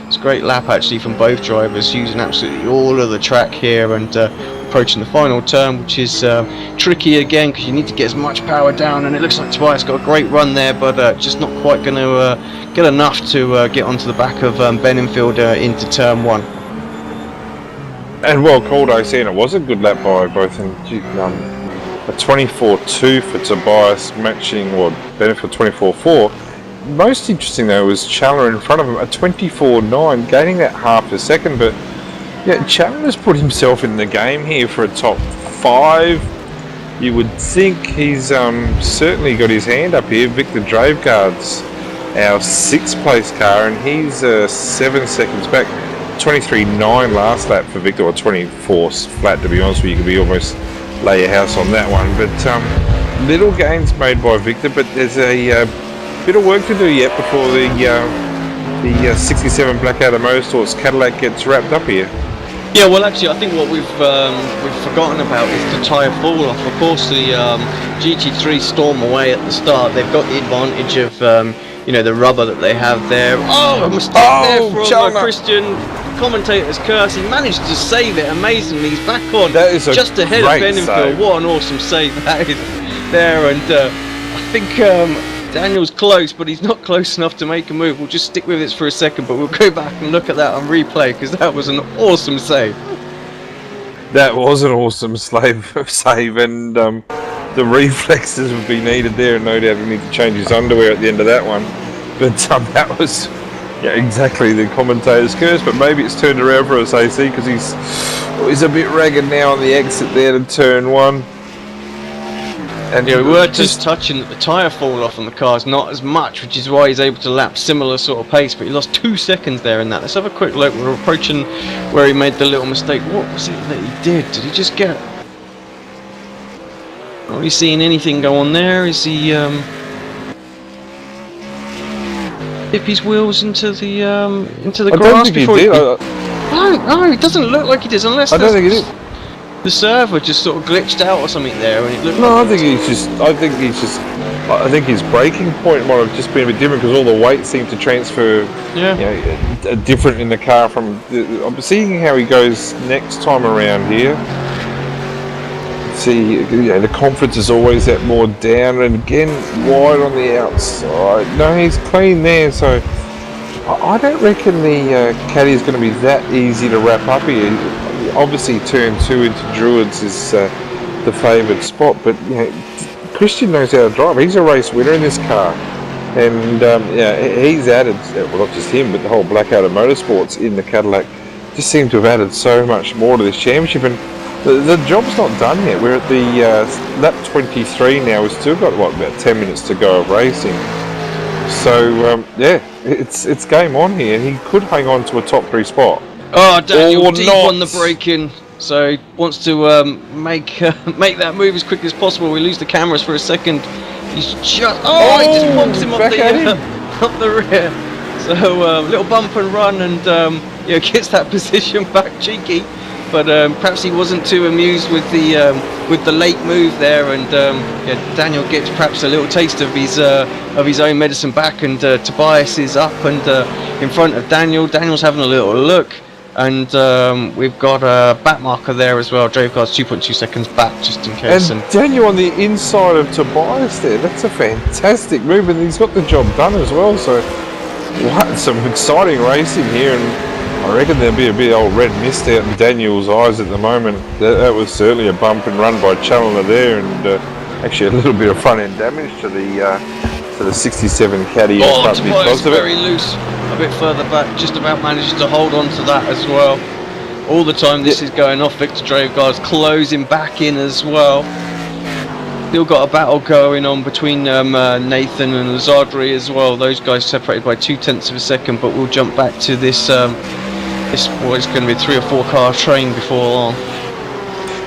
[SPEAKER 3] it's a great lap actually from both drivers, using absolutely all of the track here, and approaching the final turn, which is tricky again because you need to get as much power down, and it looks like Tobias got a great run there, but just not quite going to get enough to get onto the back of Benenfield into turn 1.
[SPEAKER 4] And well called, I see, and it was a good lap by both. And a 24.2 for Tobias, matching Benenfield 24.4. Most interesting though was Chandler in front of him, a 24.9, gaining that half a second. But yeah, Chandler's put himself in the game here for a top 5. You would think he's certainly got his hand up here. Victor Dravegaard's our 6th place car, and he's 7 seconds back. 23.9 last lap for Victor, or 24 flat to be honest with you. You could be almost lay your house on that one. But little gains made by Victor, but there's a bit of work to do yet before the 67 Blackadder Motorsports Cadillac gets wrapped up here.
[SPEAKER 3] Yeah, well actually I think what we've forgotten about is the tyre fall off. Of course the GT3 storm away at the start. They've got the advantage of the rubber that they have there. Oh, a mistake there from Christian. Commentator's curse. He managed to save it amazingly. He's back on just ahead of Benenfield. What an awesome save that is there, and I think Daniel's close, but he's not close enough to make a move. We'll just stick with this for a second, but we'll go back and look at that on replay because that was an awesome save.
[SPEAKER 4] That was an awesome save, and the reflexes would be needed there, and no doubt he need to change his underwear at the end of that one. But that was exactly the commentator's curse, but maybe it's turned around for us, AC, because he's a bit ragged now on the exit there to turn 1. And
[SPEAKER 3] we were just touching the tyre fall off on the cars, not as much, which is why he's able to lap similar sort of pace, but he lost 2 seconds there in that. Let's have a quick look. We're approaching where he made the little mistake. What was it that he did? Did he just get... Are we seeing anything go on there? Is he dip his wheels into the grass before he did? No, it doesn't look like he did, unless
[SPEAKER 4] I don't think he did.
[SPEAKER 3] The server just sort of glitched out or something there, and it looked.
[SPEAKER 4] No, I think his braking point might have just been a bit different because all the weight seemed to transfer.
[SPEAKER 3] Yeah.
[SPEAKER 4] Different in the car from. I'm seeing how he goes next time around here. See, the confidence is always that more down, and again wide on the outside. No, he's clean there, so I don't reckon the caddy is going to be that easy to wrap up here. Obviously, turn 2 into Druids is the favoured spot, but Christian knows how to drive. He's a race winner in this car, and he's added, well, not just him, but the whole Blackadder Motorsports in the Cadillac just seem to have added so much more to this championship. And the job's not done yet. We're at the lap 23 now. We've still got about 10 minutes to go of racing. So it's game on here. He could hang on to a top 3 spot.
[SPEAKER 3] Oh, Daniel deep on the braking, so he wants to make that move as quick as possible. We lose the cameras for a second. He's just he just bonks him up the rear. So little bump and run, and gets that position back, cheeky. But perhaps he wasn't too amused with the late move there, and Daniel gets perhaps a little taste of his own medicine back, and Tobias is up and in front of Daniel. Daniel's having a little look. And we've got a back marker there as well. Draveguard's 2.2 seconds back, just in case.
[SPEAKER 4] And Daniel on the inside of Tobias there. That's a fantastic move, and he's got the job done as well. So, some exciting racing here, and I reckon there'll be a bit of old red mist out in Daniel's eyes at the moment. That was certainly a bump and run by Challoner there, and actually a little bit of front end damage to the 67 caddy.
[SPEAKER 3] Tobias very loose. A bit further back, just about manages to hold on to that as well. All the time this is going off, Victor Draveguard's closing back in as well. Still got a battle going on between Nathan and Lazardri as well. Those guys separated by 0.2 of a second, but we'll jump back to this this was going to be a 3 or 4 car train before long.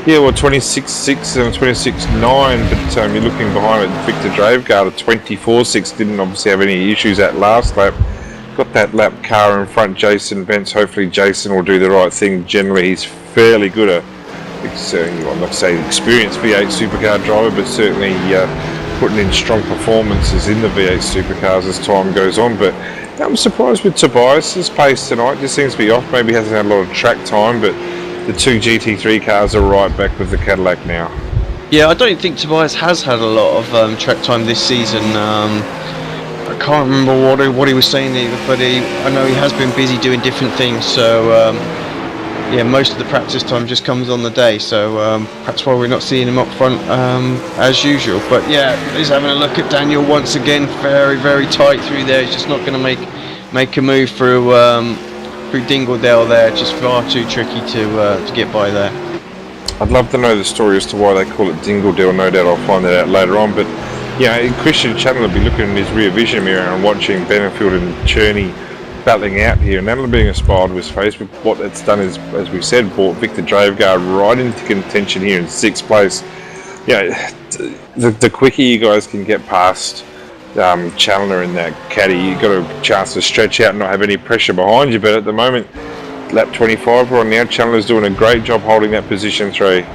[SPEAKER 4] Yeah, well, 26.6 and 26.9, but you're looking behind it, Victor Draveguard at 24.6, didn't obviously have any issues that last lap. Got that lap car in front, Jason Bence. Hopefully Jason will do the right thing. Generally he's fairly good at, I'm not saying experienced V8 supercar driver, but certainly putting in strong performances in the V8 supercars as time goes on. But I'm surprised with Tobias's pace tonight. Just seems to be off. Maybe hasn't had a lot of track time, but the 2 GT3 cars are right back with the Cadillac now.
[SPEAKER 3] Yeah, I don't think Tobias has had a lot of track time this season. I can't remember what he was saying either, but I know he has been busy doing different things. So yeah, most of the practice time just comes on the day. So perhaps why we're not seeing him up front as usual. But yeah, he's having a look at Daniel once again. Very, very tight through there. He's just not going to make a move through Dingledale there. Just far too tricky to get by there.
[SPEAKER 4] I'd love to know the story as to why they call it Dingledale. No doubt I'll find that out later on. But yeah, Christian Chandler will be looking in his rear vision mirror and watching Benefield and Cherney battling out here, and that'll be a smile to his face. But what it's done is, as we said, brought Victor Draveguard right into contention here in 6th place. Yeah, the quicker you guys can get past Chandler in that caddy, you've got a chance to stretch out and not have any pressure behind you. But at the moment, lap 25 we're on now, Chandler's doing a great job holding that position 3.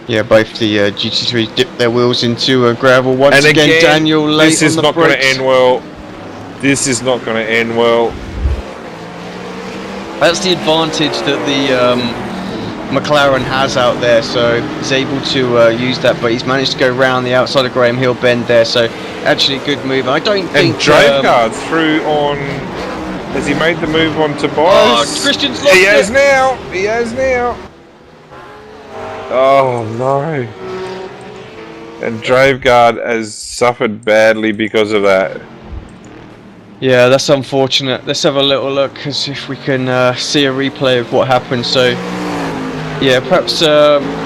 [SPEAKER 3] Yeah, both the GT3 dipped their wheels into gravel once
[SPEAKER 4] and again.
[SPEAKER 3] Daniel late
[SPEAKER 4] this is
[SPEAKER 3] on the
[SPEAKER 4] not
[SPEAKER 3] brakes.
[SPEAKER 4] going to end well. This is not going to end well.
[SPEAKER 3] That's the advantage that the McLaren has out there, so he's able to use that, but he's managed to go round the outside of Graham Hill Bend there, so actually a good move. I don't think...
[SPEAKER 4] And Draveguard through on... Has he made the move on Tobias?
[SPEAKER 3] Christian's lost
[SPEAKER 4] He has now! He has now! Oh no. And Draveguard has suffered badly because of that.
[SPEAKER 3] Yeah, that's unfortunate. Let's have a little look as if we can see a replay of what happened. So, yeah, perhaps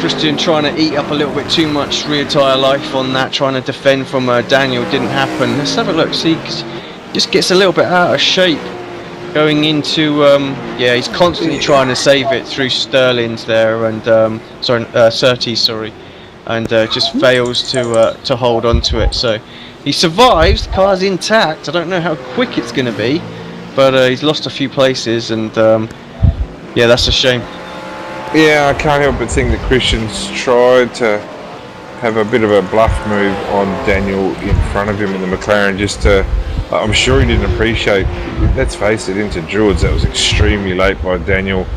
[SPEAKER 3] Christian trying to eat up a little bit too much rear tyre life on that, trying to defend from Daniel, didn't happen. Let's have a look, see, 'cause he just gets a little bit out of shape going into, yeah, he's constantly trying to save it through Sterling's there, and, Surtees, sorry, and just fails to hold on to it. So, he survives, the car's intact. I don't know how quick it's going to be, but he's lost a few places, and yeah, that's a shame.
[SPEAKER 4] Yeah, I can't help but think that Christian's tried to have a bit of a bluff move on Daniel in front of him in the McLaren, just to, I'm sure he didn't appreciate, let's face it, into Druids, that was extremely late by Daniel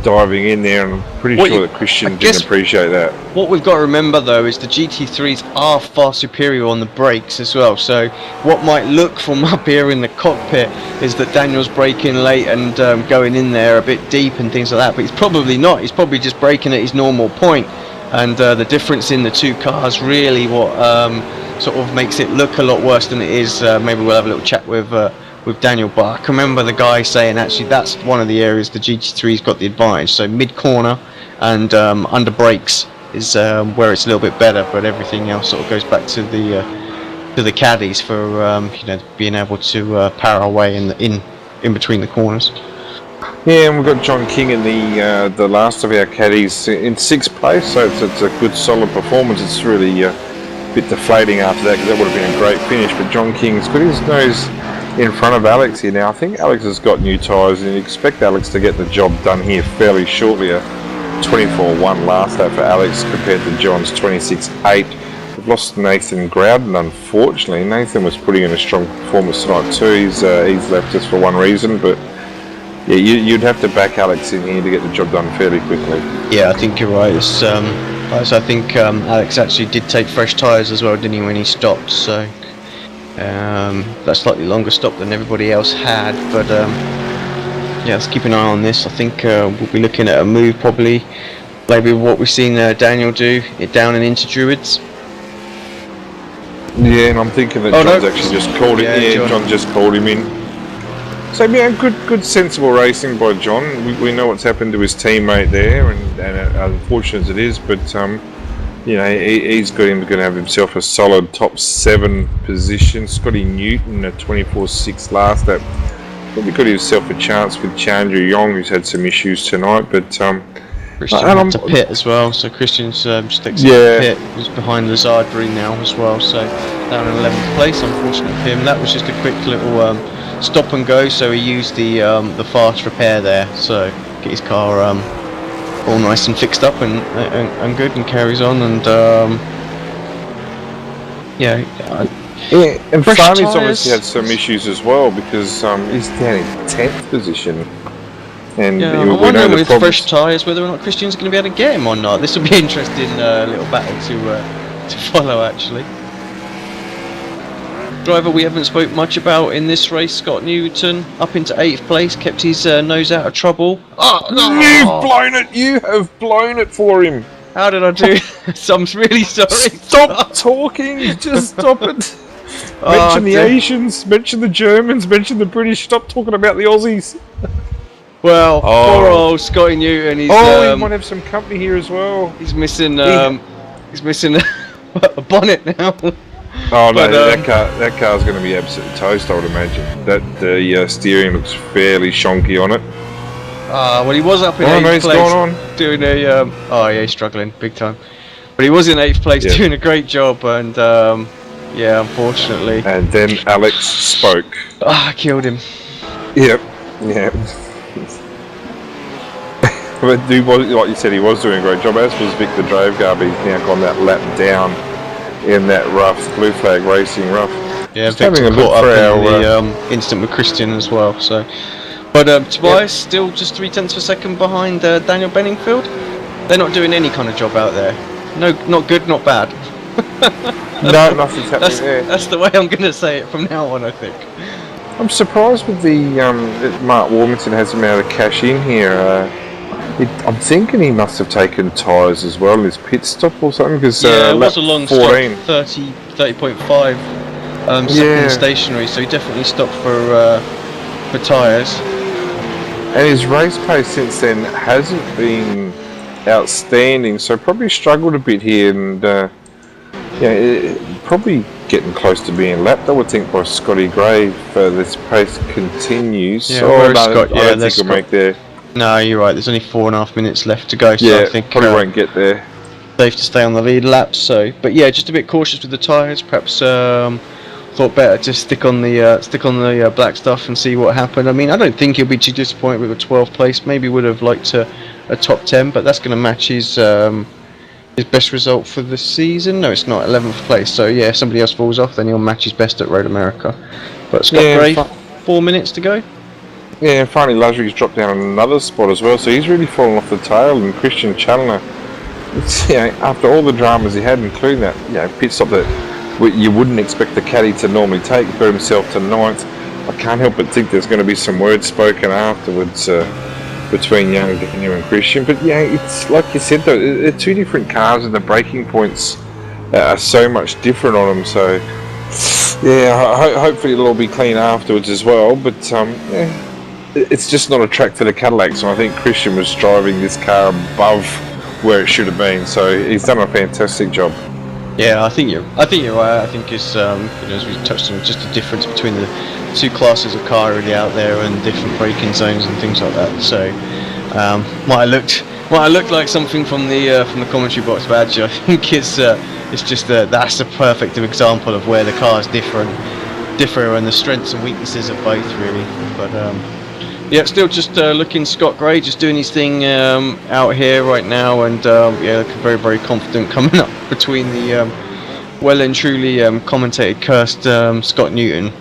[SPEAKER 4] diving in there, and I'm pretty sure that Christian didn't appreciate that.
[SPEAKER 3] What we've got to remember though is the GT3s are far superior on the brakes as well, so what might look from up here in the cockpit is that Daniel's braking late and going in there a bit deep and things like that, but he's probably not. He's probably just braking at his normal point, and the difference in the two cars really what sort of makes it look a lot worse than it is. Maybe we'll have a little chat with Daniel, but I can remember the guy saying actually that's one of the areas the GT3's got the advantage. So mid corner and under brakes is where it's a little bit better, but everything else sort of goes back to the caddies for you know, being able to power away in between the corners.
[SPEAKER 4] Yeah, and we've got John King in the last of our caddies in 6th place, so it's a good solid performance. It's really a bit deflating after that, because that would have been a great finish, but John King's got his nose in front of Alex here now. I think Alex has got new tyres, and you expect Alex to get the job done here fairly shortly. A 24.1 last lap for Alex compared to John's 26.8. We've lost Nathan Groudon, unfortunately. Nathan was putting in a strong performance tonight too. He's left us for one reason, but Yeah, you'd have to back Alex in here to get the job done fairly quickly.
[SPEAKER 3] Yeah, I think you're right. It's, I think Alex actually did take fresh tyres as well, didn't he, when he stopped? So that's slightly longer stop than everybody else had. But yeah, let's keep an eye on this. I think we'll be looking at a move probably, maybe what we've seen Daniel do, it down and into Druids.
[SPEAKER 4] Yeah, and I'm thinking that John's actually just called him. Yeah, John just called him in. So yeah, good, sensible racing by John. We know what's happened to his teammate there, and unfortunate as it is, but you know, he's going to have himself a solid top 7 position. Scotty Newton at 24.6 last lap. Probably got himself a chance with Chandra Yong, who's had some issues tonight, but
[SPEAKER 3] Christian had to pit as well, so Christian's just exited pit. He's behind Lazardbury now as well, so down in 11th place, unfortunate for him. That was just a quick little stop and go, so he used the fast repair there, so get his car all nice and fixed up and good, and carries on. And yeah,
[SPEAKER 4] and Farney's obviously had some issues as well, because he's down in 10th position. And
[SPEAKER 3] yeah, I'm wondering with fresh tyres whether or not Christian's going to be able to get him or not. This will be an interesting little battle to follow, actually. Driver we haven't spoke much about in this race, Scott Newton, up into 8th place, kept his nose out of trouble.
[SPEAKER 4] Oh, no. You've blown it! You have blown it for him!
[SPEAKER 3] How did I do? So I'm really sorry.
[SPEAKER 4] Stop talking! Just stop it! Mention the Asians, mention the Germans, mention the British, stop talking about the Aussies!
[SPEAKER 3] Well, poor old Scotty Newton. He's,
[SPEAKER 4] he might have some company here as well.
[SPEAKER 3] He's missing. He's missing a bonnet now.
[SPEAKER 4] Oh no, that car's going to be absolutely toast, I would imagine. That the steering looks fairly shonky on it.
[SPEAKER 3] Well, he was up in 8th place doing a. Oh yeah, he's struggling big time. But he was in 8th place doing a great job, and yeah, unfortunately.
[SPEAKER 4] And then Alex spoke.
[SPEAKER 3] I killed him.
[SPEAKER 4] Yep. Yeah. But like you said, he was doing a great job, as was Victor Drovegar, but he's now gone that lap down in that rough, Blue Flag Racing rough.
[SPEAKER 3] Yeah, just Victor having a caught up in the instant with Christian as well. So, but Tobias still just 0.3 of a second behind Daniel Benningfield. They're not doing any kind of job out there. No, not good, not bad.
[SPEAKER 4] No, nothing's happening there.
[SPEAKER 3] That's the way I'm going to say it from now on, I think.
[SPEAKER 4] I'm surprised with the that Mark Warmington has him out of cash in here. I'm thinking he must have taken tyres as well in his pit stop or something, because
[SPEAKER 3] it was a long 14. Stop, 30.5 second stationary, so he definitely stopped for tyres.
[SPEAKER 4] And his race pace since then hasn't been outstanding, so probably struggled a bit here, and probably getting close to being lapped, I would think, by Scotty Gray if this pace continues.
[SPEAKER 3] Yeah,
[SPEAKER 4] Scott? I don't think he'll make there.
[SPEAKER 3] No, you're right. There's only 4.5 minutes left to go, so
[SPEAKER 4] yeah,
[SPEAKER 3] I think
[SPEAKER 4] probably won't get there.
[SPEAKER 3] Safe to stay on the lead lap. So, but yeah, just a bit cautious with the tyres. Perhaps thought better to stick on the black stuff and see what happened. I mean, I don't think he'll be too disappointed with a 12th place. Maybe would have liked a top 10, but that's going to match his best result for the season. No, it's not, 11th place. So yeah, if somebody else falls off, then he'll match his best at Road America. But Scott Gray, 4 minutes to go.
[SPEAKER 4] Yeah, and finally Lasry's dropped down another spot as well, so he's really fallen off the tail. And Christian Chandler, after all the dramas he had, including that pit stop that you wouldn't expect the caddy to normally take, got himself to 9th. I can't help but think there's going to be some words spoken afterwards between young Daniel and Christian. But yeah, it's like you said though, they're two different cars, and the braking points are so much different on them. So yeah, hopefully it'll all be clean afterwards as well. But it's just not a track for the Cadillac, so I think Christian was driving this car above where it should have been. So he's done a fantastic job.
[SPEAKER 3] Yeah, I think you're right. I think it's as we touched on, just the difference between the two classes of car really out there, and different braking zones and things like that. So might have looked like something from the commentary box, but actually I think it's just that's a perfect example of where the cars differ and the strengths and weaknesses of both really. But yeah, still just looking Scott Gray just doing his thing out here right now, and looking very, very confident coming up between the well and truly commentated cursed Scott Newton,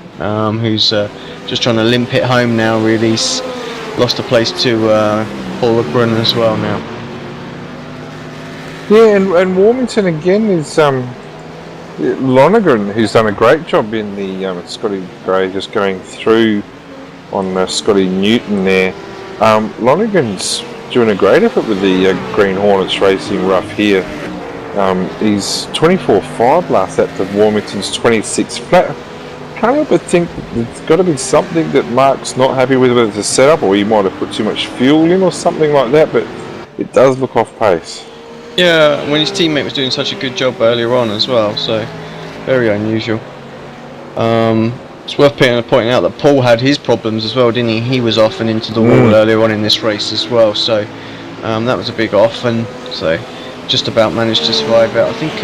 [SPEAKER 3] who's just trying to limp it home now really. lost a place to Paul Lebrun as well now.
[SPEAKER 4] Yeah, and Warmington again is Lonergan, who's done a great job in the Scotty Gray, just going through on Scotty Newton there. Lonergan's doing a great effort with the Green Hornets Racing Rough here. He's 24.5 last lap to Warmington's 26 flat. Can't help but think that there's got to be something that Mark's not happy with, whether it's a setup or he might have put too much fuel in or something like that, but it does look off pace.
[SPEAKER 3] Yeah, when his teammate was doing such a good job earlier on as well, so very unusual. It's worth pointing out that Paul had his problems as well, didn't he? He was off and into the wall earlier on in this race as well, so that was a big off, and so just about managed to survive it. I think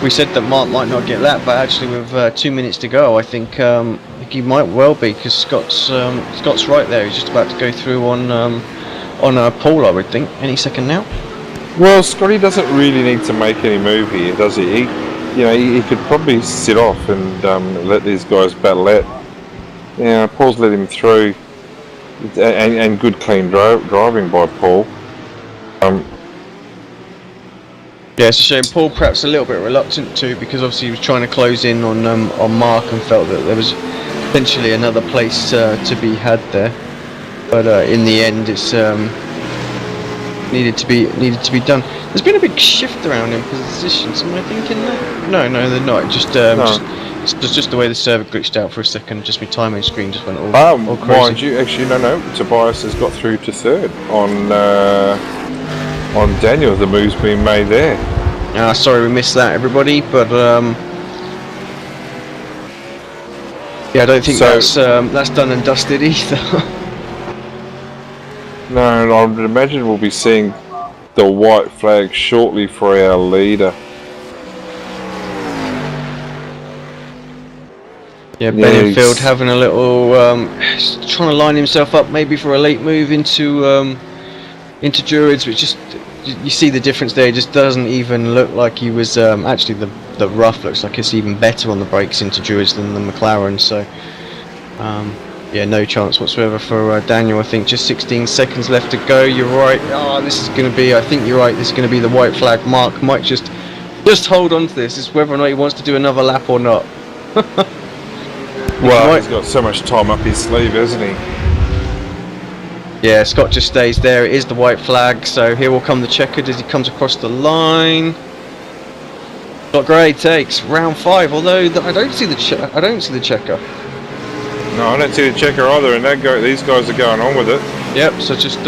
[SPEAKER 3] we said that Mark might not get that, but actually with 2 minutes to go, I think he might well be, because Scott's right there. He's just about to go through on Paul, I would think, any second now.
[SPEAKER 4] Well, Scotty doesn't really need to make any move here, does he? He could probably sit off and let these guys battle out. Yeah, Paul's let him through, and good clean driving by Paul.
[SPEAKER 3] Yeah, it's a shame. Paul perhaps a little bit reluctant to, because obviously he was trying to close in on Mark and felt that there was potentially another place to be had there. But in the end, it's needed to be done. There's been a big shift around in positions. Am I thinking that? No, they're not. Just the way the server glitched out for a second. Just my timing screen just went all crazy.
[SPEAKER 4] Mind you, actually, no. Tobias has got through to third on Daniel. The move's been made there.
[SPEAKER 3] Sorry we missed that, everybody. But yeah, I don't think that's done and dusted either.
[SPEAKER 4] No, I would imagine we'll be seeing the white flag shortly for our leader.
[SPEAKER 3] Yeah, Benenfield having a little trying to line himself up maybe for a late move into Druids, which just, you see the difference there. It just doesn't even look like he was actually the rough looks like it's even better on the brakes into Druids than the McLaren, so yeah, no chance whatsoever for Daniel. I think just 16 seconds left to go. You're right. This is going to be, I think you're right, this is going to be the white flag. Mark might just hold on to this. It's whether or not he wants to do another lap or not.
[SPEAKER 4] Well, he's got so much time up his sleeve, hasn't he?
[SPEAKER 3] Yeah, Scott just stays there. It is the white flag, so here will come the checkered as he comes across the line. Scott Gray takes round 5, although I don't see the checker.
[SPEAKER 4] No, I don't see the checker either, and these guys are going on with it.
[SPEAKER 3] Yep, so just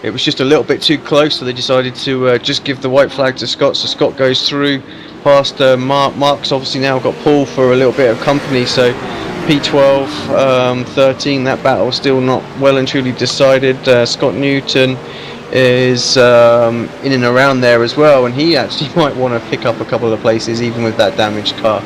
[SPEAKER 3] it was just a little bit too close, so they decided to just give the white flag to Scott. So Scott goes through past Mark. Mark's obviously now got Paul for a little bit of company, so P12, 13, that battle still not well and truly decided. Scott Newton is in and around there as well, and he actually might want to pick up a couple of places even with that damaged car.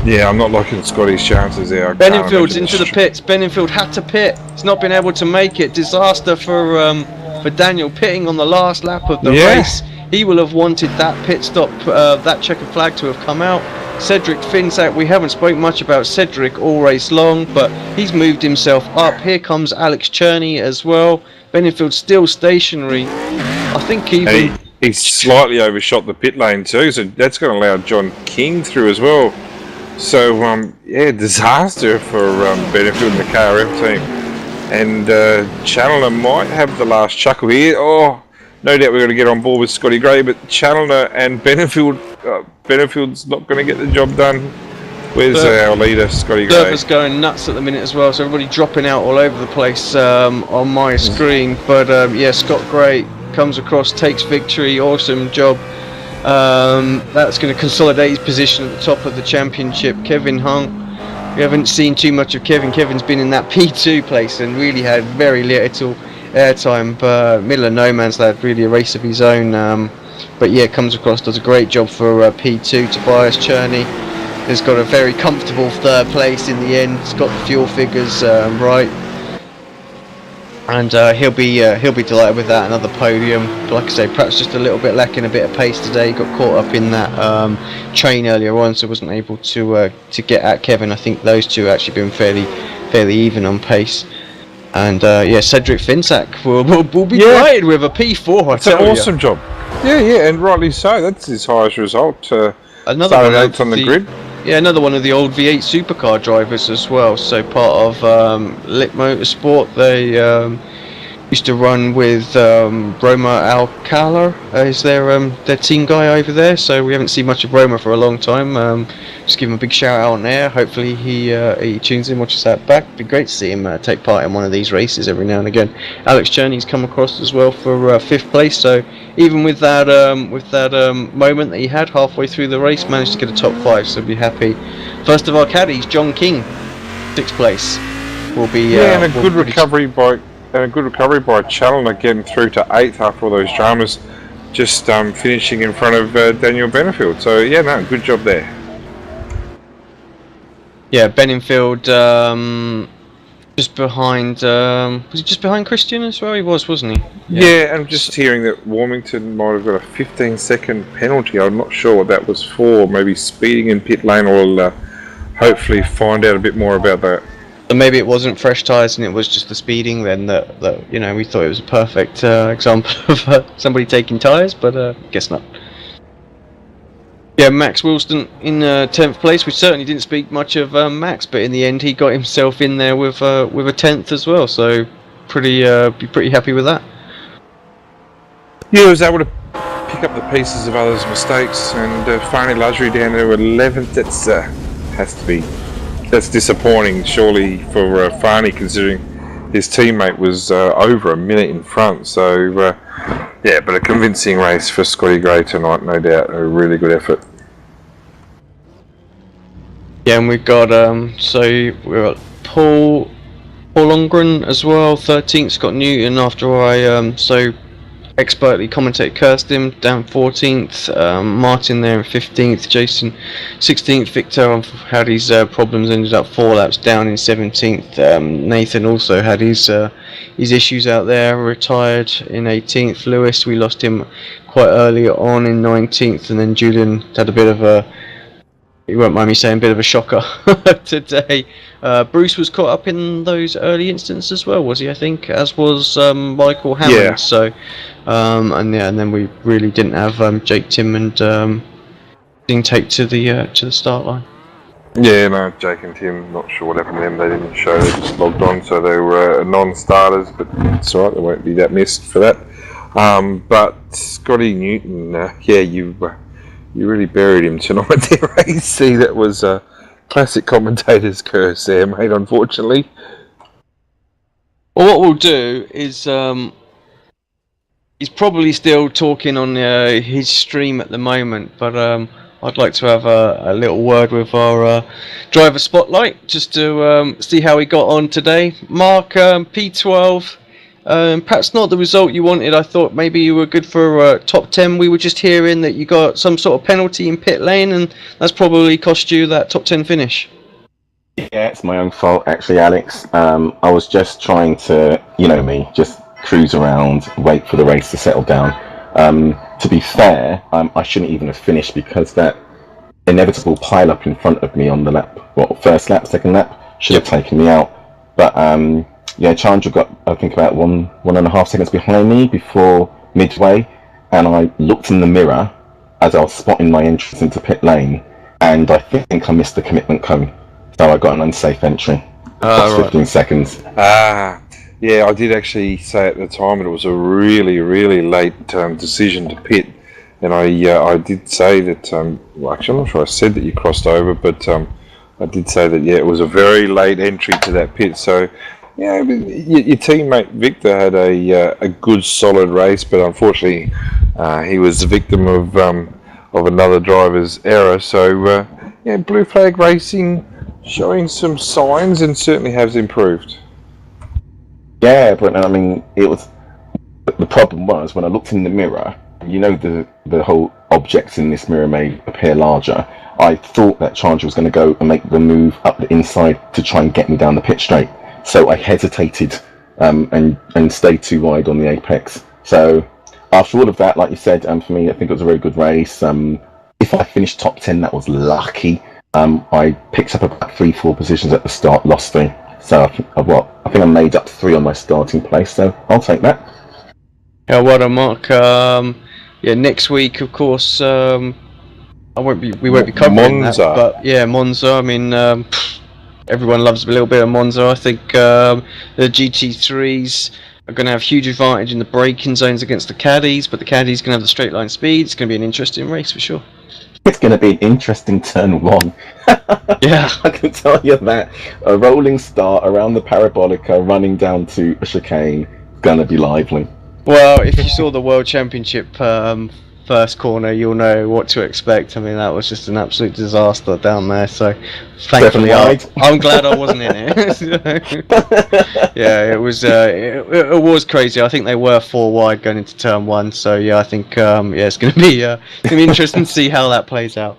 [SPEAKER 4] Yeah, I'm not liking Scotty's chances there.
[SPEAKER 3] Benenfield's into the pits. Benenfield had to pit. He's not been able to make it. Disaster for Daniel, pitting on the last lap of the race. He will have wanted that pit stop, that checkered flag to have come out. Cedric Finsack, we haven't spoken much about Cedric all race long, but he's moved himself up. Here comes Alex Cherney as well. Benenfield still stationary. I think
[SPEAKER 4] he slightly overshot the pit lane too, so that's going to allow John King through as well. So, yeah, disaster for Benenfield and the KRF team. And Challoner might have the last chuckle here. Oh, no doubt we're going to get on board with Scotty Gray, but Challoner and Benenfield's not going to get the job done. Where's our leader, Scotty Gray?
[SPEAKER 3] Server's going nuts at the minute as well, so everybody dropping out all over the place on my screen. But, yeah, Scott Gray comes across, takes victory, awesome job. That's going to consolidate his position at the top of the championship. Kevin Hunt, we haven't seen too much of Kevin. Kevin's been in that P2 place and really had very little airtime, but middle of no man's land, really a race of his own. But yeah, comes across, does a great job for P2. Tobias Cherney has got a very comfortable third place in the end. He's got the fuel figures right. And he'll be delighted with that. Another podium. Like I say, perhaps just a little bit lacking a bit of pace today. Got caught up in that train earlier on, so wasn't able to get at Kevin. I think those two actually been fairly fairly even on pace. And Cedric Finsack will be delighted with a P4.
[SPEAKER 4] It's an awesome job. Yeah, and rightly so. That's his highest result.
[SPEAKER 3] Another one
[SPEAKER 4] eighth on the grid.
[SPEAKER 3] Yeah, another one of the old V8 supercar drivers as well. So part of Lit Motorsport. They used to run with Roma Alcala is their team guy over there. So we haven't seen much of Roma for a long time. Just give him a big shout out on air. Hopefully he tunes in, watches that back. It'd be great to see him take part in one of these races every now and again. Alex Cherney's come across as well for 5th place. So even with that moment that he had halfway through the race, managed to get a top 5. So be happy. First of our caddies, John King, 6th place, will be
[SPEAKER 4] and a good recovery by Challoner getting through to 8th after all those dramas, just finishing in front of Daniel Benefield. So good job there.
[SPEAKER 3] Yeah, Benenfield just behind. Was he just behind Christian as well? He was, wasn't he?
[SPEAKER 4] Yeah, I'm just hearing that Warmington might have got a 15-second penalty. I'm not sure what that was for. Maybe speeding in pit lane. We'll hopefully find out a bit more about that.
[SPEAKER 3] So maybe it wasn't fresh tyres and it was just the speeding then that we thought it was a perfect example of somebody taking tyres, but guess not. Yeah, Max Wilston in 10th place. We certainly didn't speak much of Max, but in the end he got himself in there with a 10th as well. So be pretty happy with that.
[SPEAKER 4] Yeah, I was able to pick up the pieces of others' mistakes, and Farney Luxury down there 11th. That's disappointing, surely, for Farney, considering his teammate was over a minute in front. So, but a convincing race for Scotty Gray tonight, no doubt. A really good effort.
[SPEAKER 3] Yeah, and we've got we're at Paul Longren as well, 13th. Scott Newton after I expertly commentate cursed him, down 14th. Martin there in 15th. Jason 16th. Victor had his problems, ended up 4 laps down in 17th. Nathan also had his issues out there, retired in 18th. Lewis, we lost him quite early on in 19th, and then Julian had a bit of a, you won't mind me saying, a bit of a shocker today. Bruce was caught up in those early instances as well, was he? I think, as was Michael Hammond.
[SPEAKER 4] Yeah.
[SPEAKER 3] So, and then we really didn't have Jake Tim and Dean take to the start line.
[SPEAKER 4] Yeah, no, Jake and Tim, not sure what happened to them. They didn't show, they just logged on, so they were non-starters, but it's alright, they won't be that missed for that. But Scotty Newton, you really buried him tonight there, AC. That was a classic commentator's curse there, mate, unfortunately.
[SPEAKER 3] Well, what we'll do is he's probably still talking on his stream at the moment, but I'd like to have a little word with our driver spotlight just to see how he got on today. Mark, P12, perhaps not the result you wanted. I thought maybe you were good for top 10. We were just hearing that you got some sort of penalty in pit lane, and that's probably cost you that top 10 finish.
[SPEAKER 5] Yeah, it's my own fault, actually, Alex. I was just trying to, just cruise around, wait for the race to settle down. To be fair, I shouldn't even have finished because that inevitable pile-up in front of me on the lap, first lap, second lap, should have taken me out. But Chandra got, I think, about 1.5 seconds behind me before midway, and I looked in the mirror as I was spotting my entrance into pit lane, and I think I missed the commitment cone, so I got an unsafe entry. Right. 15 seconds.
[SPEAKER 4] Yeah, I did actually say at the time it was a really, really late decision to pit, and I did say that. Well, actually, I'm not sure I said that you crossed over, but I did say that. Yeah, it was a very late entry to that pit. So, your teammate Victor had a good, solid race, but unfortunately, he was the victim of another driver's error. So, Blue Flag Racing showing some signs and certainly has improved.
[SPEAKER 5] Yeah, but I mean, the problem was when I looked in the mirror, the whole objects in this mirror may appear larger. I thought that Chandra was going to go and make the move up the inside to try and get me down the pit straight. So I hesitated and stayed too wide on the apex. So after all of that, like you said, for me, I think it was a very good race. If I finished top 10, that was lucky. I picked up about 3-4 positions at the start, lost 3. So I think I made up 3 on my starting place, so I'll take that.
[SPEAKER 3] Yeah, well done, Mark. Next week, of course, we won't be covering
[SPEAKER 4] Monza.
[SPEAKER 3] that, but yeah, Monza. I mean, everyone loves a little bit of Monza. I think the GT3s are going to have huge advantage in the braking zones against the caddies, but the caddies can have the straight line speed. It's going to be an interesting race for sure.
[SPEAKER 5] It's going to be an interesting turn 1.
[SPEAKER 3] Yeah,
[SPEAKER 5] I can tell you that. A rolling start around the Parabolica, running down to a chicane, going to be lively.
[SPEAKER 3] well, if you saw the World Championship first corner, you'll know what to expect. I mean, that was just an absolute disaster down there. So, thankfully, I'm glad I wasn't in it. Yeah, it was crazy. I think they were 4 wide going into turn 1. So yeah, I think it's going to be interesting to see how that plays out.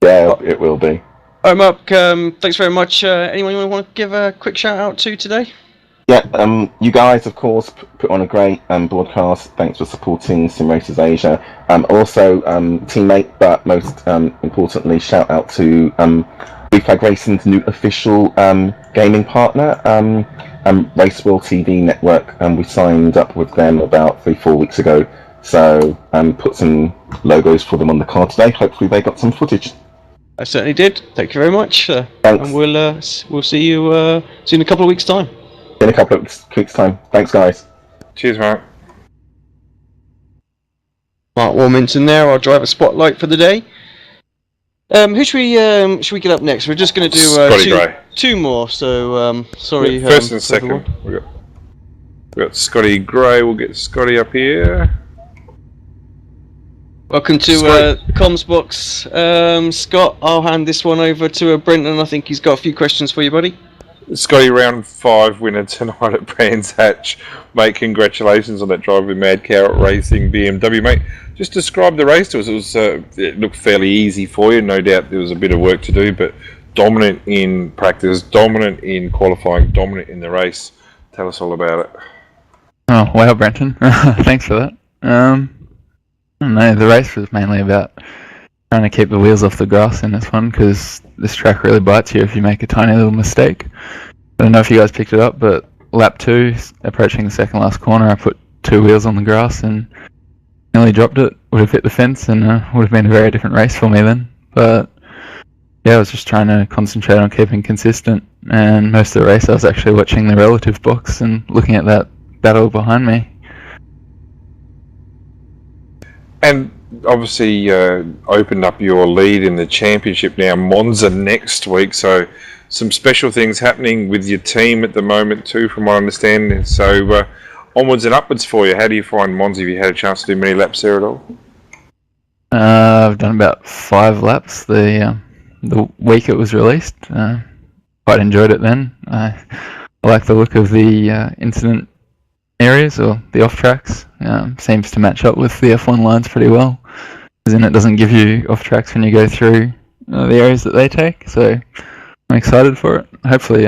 [SPEAKER 5] Yeah, it will be.
[SPEAKER 3] All right, Mark. Thanks very much. Anyone you want to give a quick shout out to today?
[SPEAKER 5] Yeah, you guys, of course, put on a great broadcast. Thanks for supporting Sim Racers Asia. Also, teammate, but most importantly, shout out to Blue Flag Racing's new official gaming partner, Race World TV Network. We signed up with them about 3-4 weeks ago. So put some logos for them on the card today. Hopefully they got some footage.
[SPEAKER 3] I certainly did. Thank you very much.
[SPEAKER 5] Thanks.
[SPEAKER 3] And we'll see you in a couple of weeks' time.
[SPEAKER 5] In a couple of weeks' time. Thanks, guys.
[SPEAKER 4] Cheers, Mark.
[SPEAKER 3] Mark Warmington there, our driver spotlight for the day. Who should we get up next? We're just going to do
[SPEAKER 4] Scotty Gray.
[SPEAKER 3] 2 more. So sorry.
[SPEAKER 4] Yeah, first and second. We got Scotty Gray. We'll get Scotty up here.
[SPEAKER 3] Welcome to Comms Box, Scott. I'll hand this one over to Brenton. I think he's got a few questions for you, buddy.
[SPEAKER 4] Scotty, round 5 winner tonight at Brands Hatch. Mate, congratulations on that drive with Mad Carrot Racing BMW. Mate, just describe the race to us. It looked fairly easy for you. No doubt there was a bit of work to do, but dominant in practice, dominant in qualifying, dominant in the race. Tell us all about it.
[SPEAKER 6] Oh, wow, Brenton. Thanks for that. I don't know, the race was mainly about trying to keep the wheels off the grass in this one, because this track really bites you if you make a tiny little mistake. I don't know if you guys picked it up, but lap 2, approaching the second last corner, I put 2 wheels on the grass and nearly dropped it. Would have hit the fence and would have been a very different race for me then. But yeah, I was just trying to concentrate on keeping consistent, and most of the race I was actually watching the relative box and looking at that battle behind me.
[SPEAKER 4] And obviously opened up your lead in the championship now. Monza next week, so some special things happening with your team at the moment too, from what I understand. So onwards and upwards for you. How do you find Monza? Have you had a chance to do many laps there at all?
[SPEAKER 6] I've done about 5 laps the week it was released. Quite enjoyed it then. I like the look of the incident areas, or the off tracks. Seems to match up with the F1 lines pretty well, because then it doesn't give you off tracks when you go through the areas that they take. So I'm excited for it. Hopefully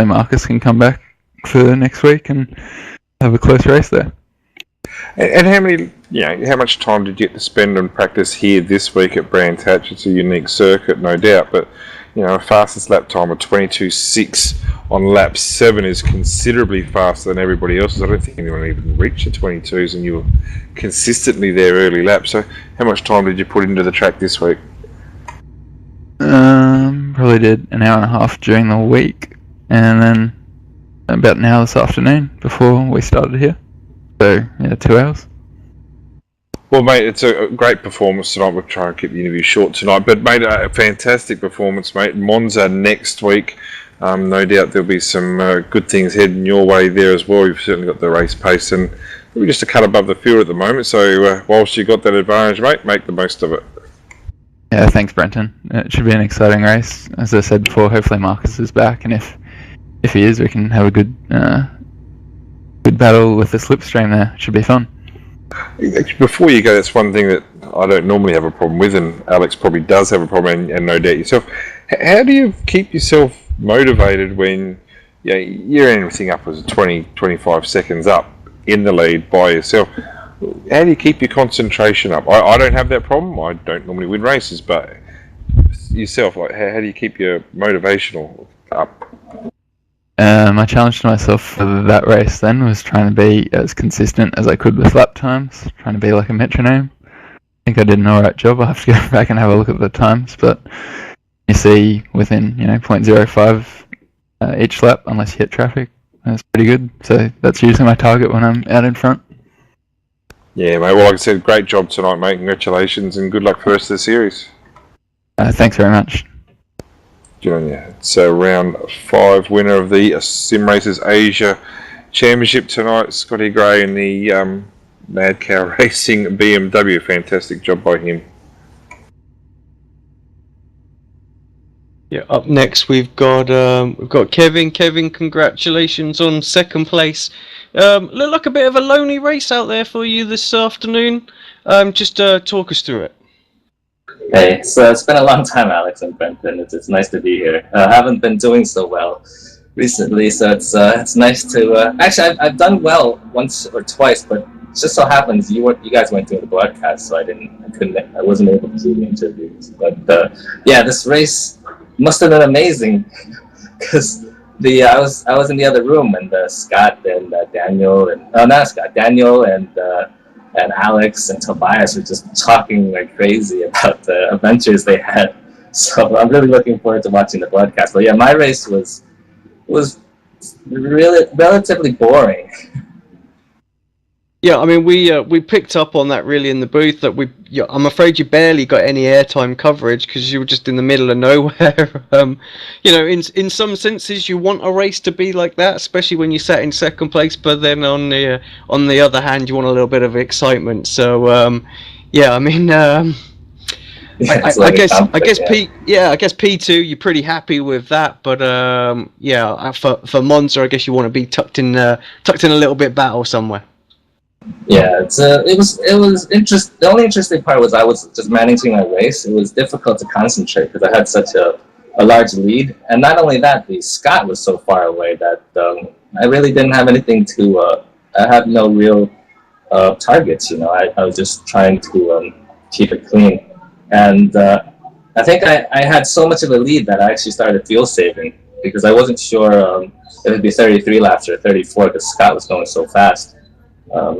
[SPEAKER 6] Marcus can come back for next week and have a close race there.
[SPEAKER 4] And how much time did you get to spend on practice here this week at Brands Hatch? It's a unique circuit, no doubt, but a fastest lap time of 22.6 on lap 7 is considerably faster than everybody else's. I don't think anyone even reached the 22s, and you were consistently there early laps. So how much time did you put into the track this week?
[SPEAKER 6] Probably did an hour and a half during the week, and then about an hour this afternoon before we started here. So yeah, 2 hours.
[SPEAKER 4] Well, mate, it's a great performance tonight. We'll try and keep the interview short tonight, but mate, a fantastic performance, mate. Monza next week. No doubt there'll be some good things heading your way there as well. You've certainly got the race pace, and we're just a cut above the field at the moment. So whilst you've got that advantage, mate, make the most of it.
[SPEAKER 6] Yeah, thanks, Brenton. It should be an exciting race. As I said before, hopefully Marcus is back, and if he is, we can have a good battle with the slipstream there. It should be fun.
[SPEAKER 4] Before you go, that's one thing that I don't normally have a problem with, and Alex probably does have a problem, and no doubt yourself. How do you keep yourself motivated when you're anything upwards of 20-25 seconds up in the lead by yourself? How do you keep your concentration up? I don't have that problem. I don't normally win races, but yourself, how do you keep your motivational up?
[SPEAKER 6] My challenge to myself for that race then was trying to be as consistent as I could with lap times, trying to be like a metronome. I think I did an alright job. I'll have to go back and have a look at the times, but you see within 0.05 each lap, unless you hit traffic, that's pretty good. So that's usually my target when I'm out in front.
[SPEAKER 4] Yeah, mate. Well, like I said, great job tonight, mate. Congratulations and good luck for the rest of the series.
[SPEAKER 6] Thanks very much.
[SPEAKER 4] Good on you. It's round 5 winner of the Sim Racers Asia Championship tonight, Scotty Gray in the Mad Cow Racing BMW. Fantastic job by him.
[SPEAKER 3] Yeah, up next we've got Kevin. Kevin, congratulations on second place. Looked like a bit of a lonely race out there for you this afternoon. Just talk us through it.
[SPEAKER 7] Hey, so it's been a long time, Alex and Brenton. It's nice to be here. I haven't been doing so well recently, so it's nice to. Actually, I've done well once or twice, but it just so happens you guys weren't doing the broadcast, so I wasn't able to do the interviews. But yeah, this race must have been amazing because I was in the other room and Scott and Daniel and Alex and Tobias were just talking like crazy about the adventures they had. So I'm really looking forward to watching the broadcast. But yeah, my race was really relatively boring.
[SPEAKER 3] Yeah, I mean we picked up on that really in the booth that I'm afraid you barely got any airtime coverage because you were just in the middle of nowhere. In some senses you want a race to be like that, especially when you sat in second place. But then on the other hand, you want a little bit of excitement. So yeah, I mean. I guess P2 you're pretty happy with that, but yeah, for Monza I guess you want to be tucked in a little bit battle somewhere.
[SPEAKER 7] Yeah, it was interesting. The only interesting part was I was just managing my race. It was difficult to concentrate because I had such a large lead, and not only that, the Scott was so far away that I really didn't have anything to. I had no real targets. I was just trying to keep it clean, and I think I had so much of a lead that I actually started fuel saving because I wasn't sure it would be 33 laps or 34 because Scott was going so fast.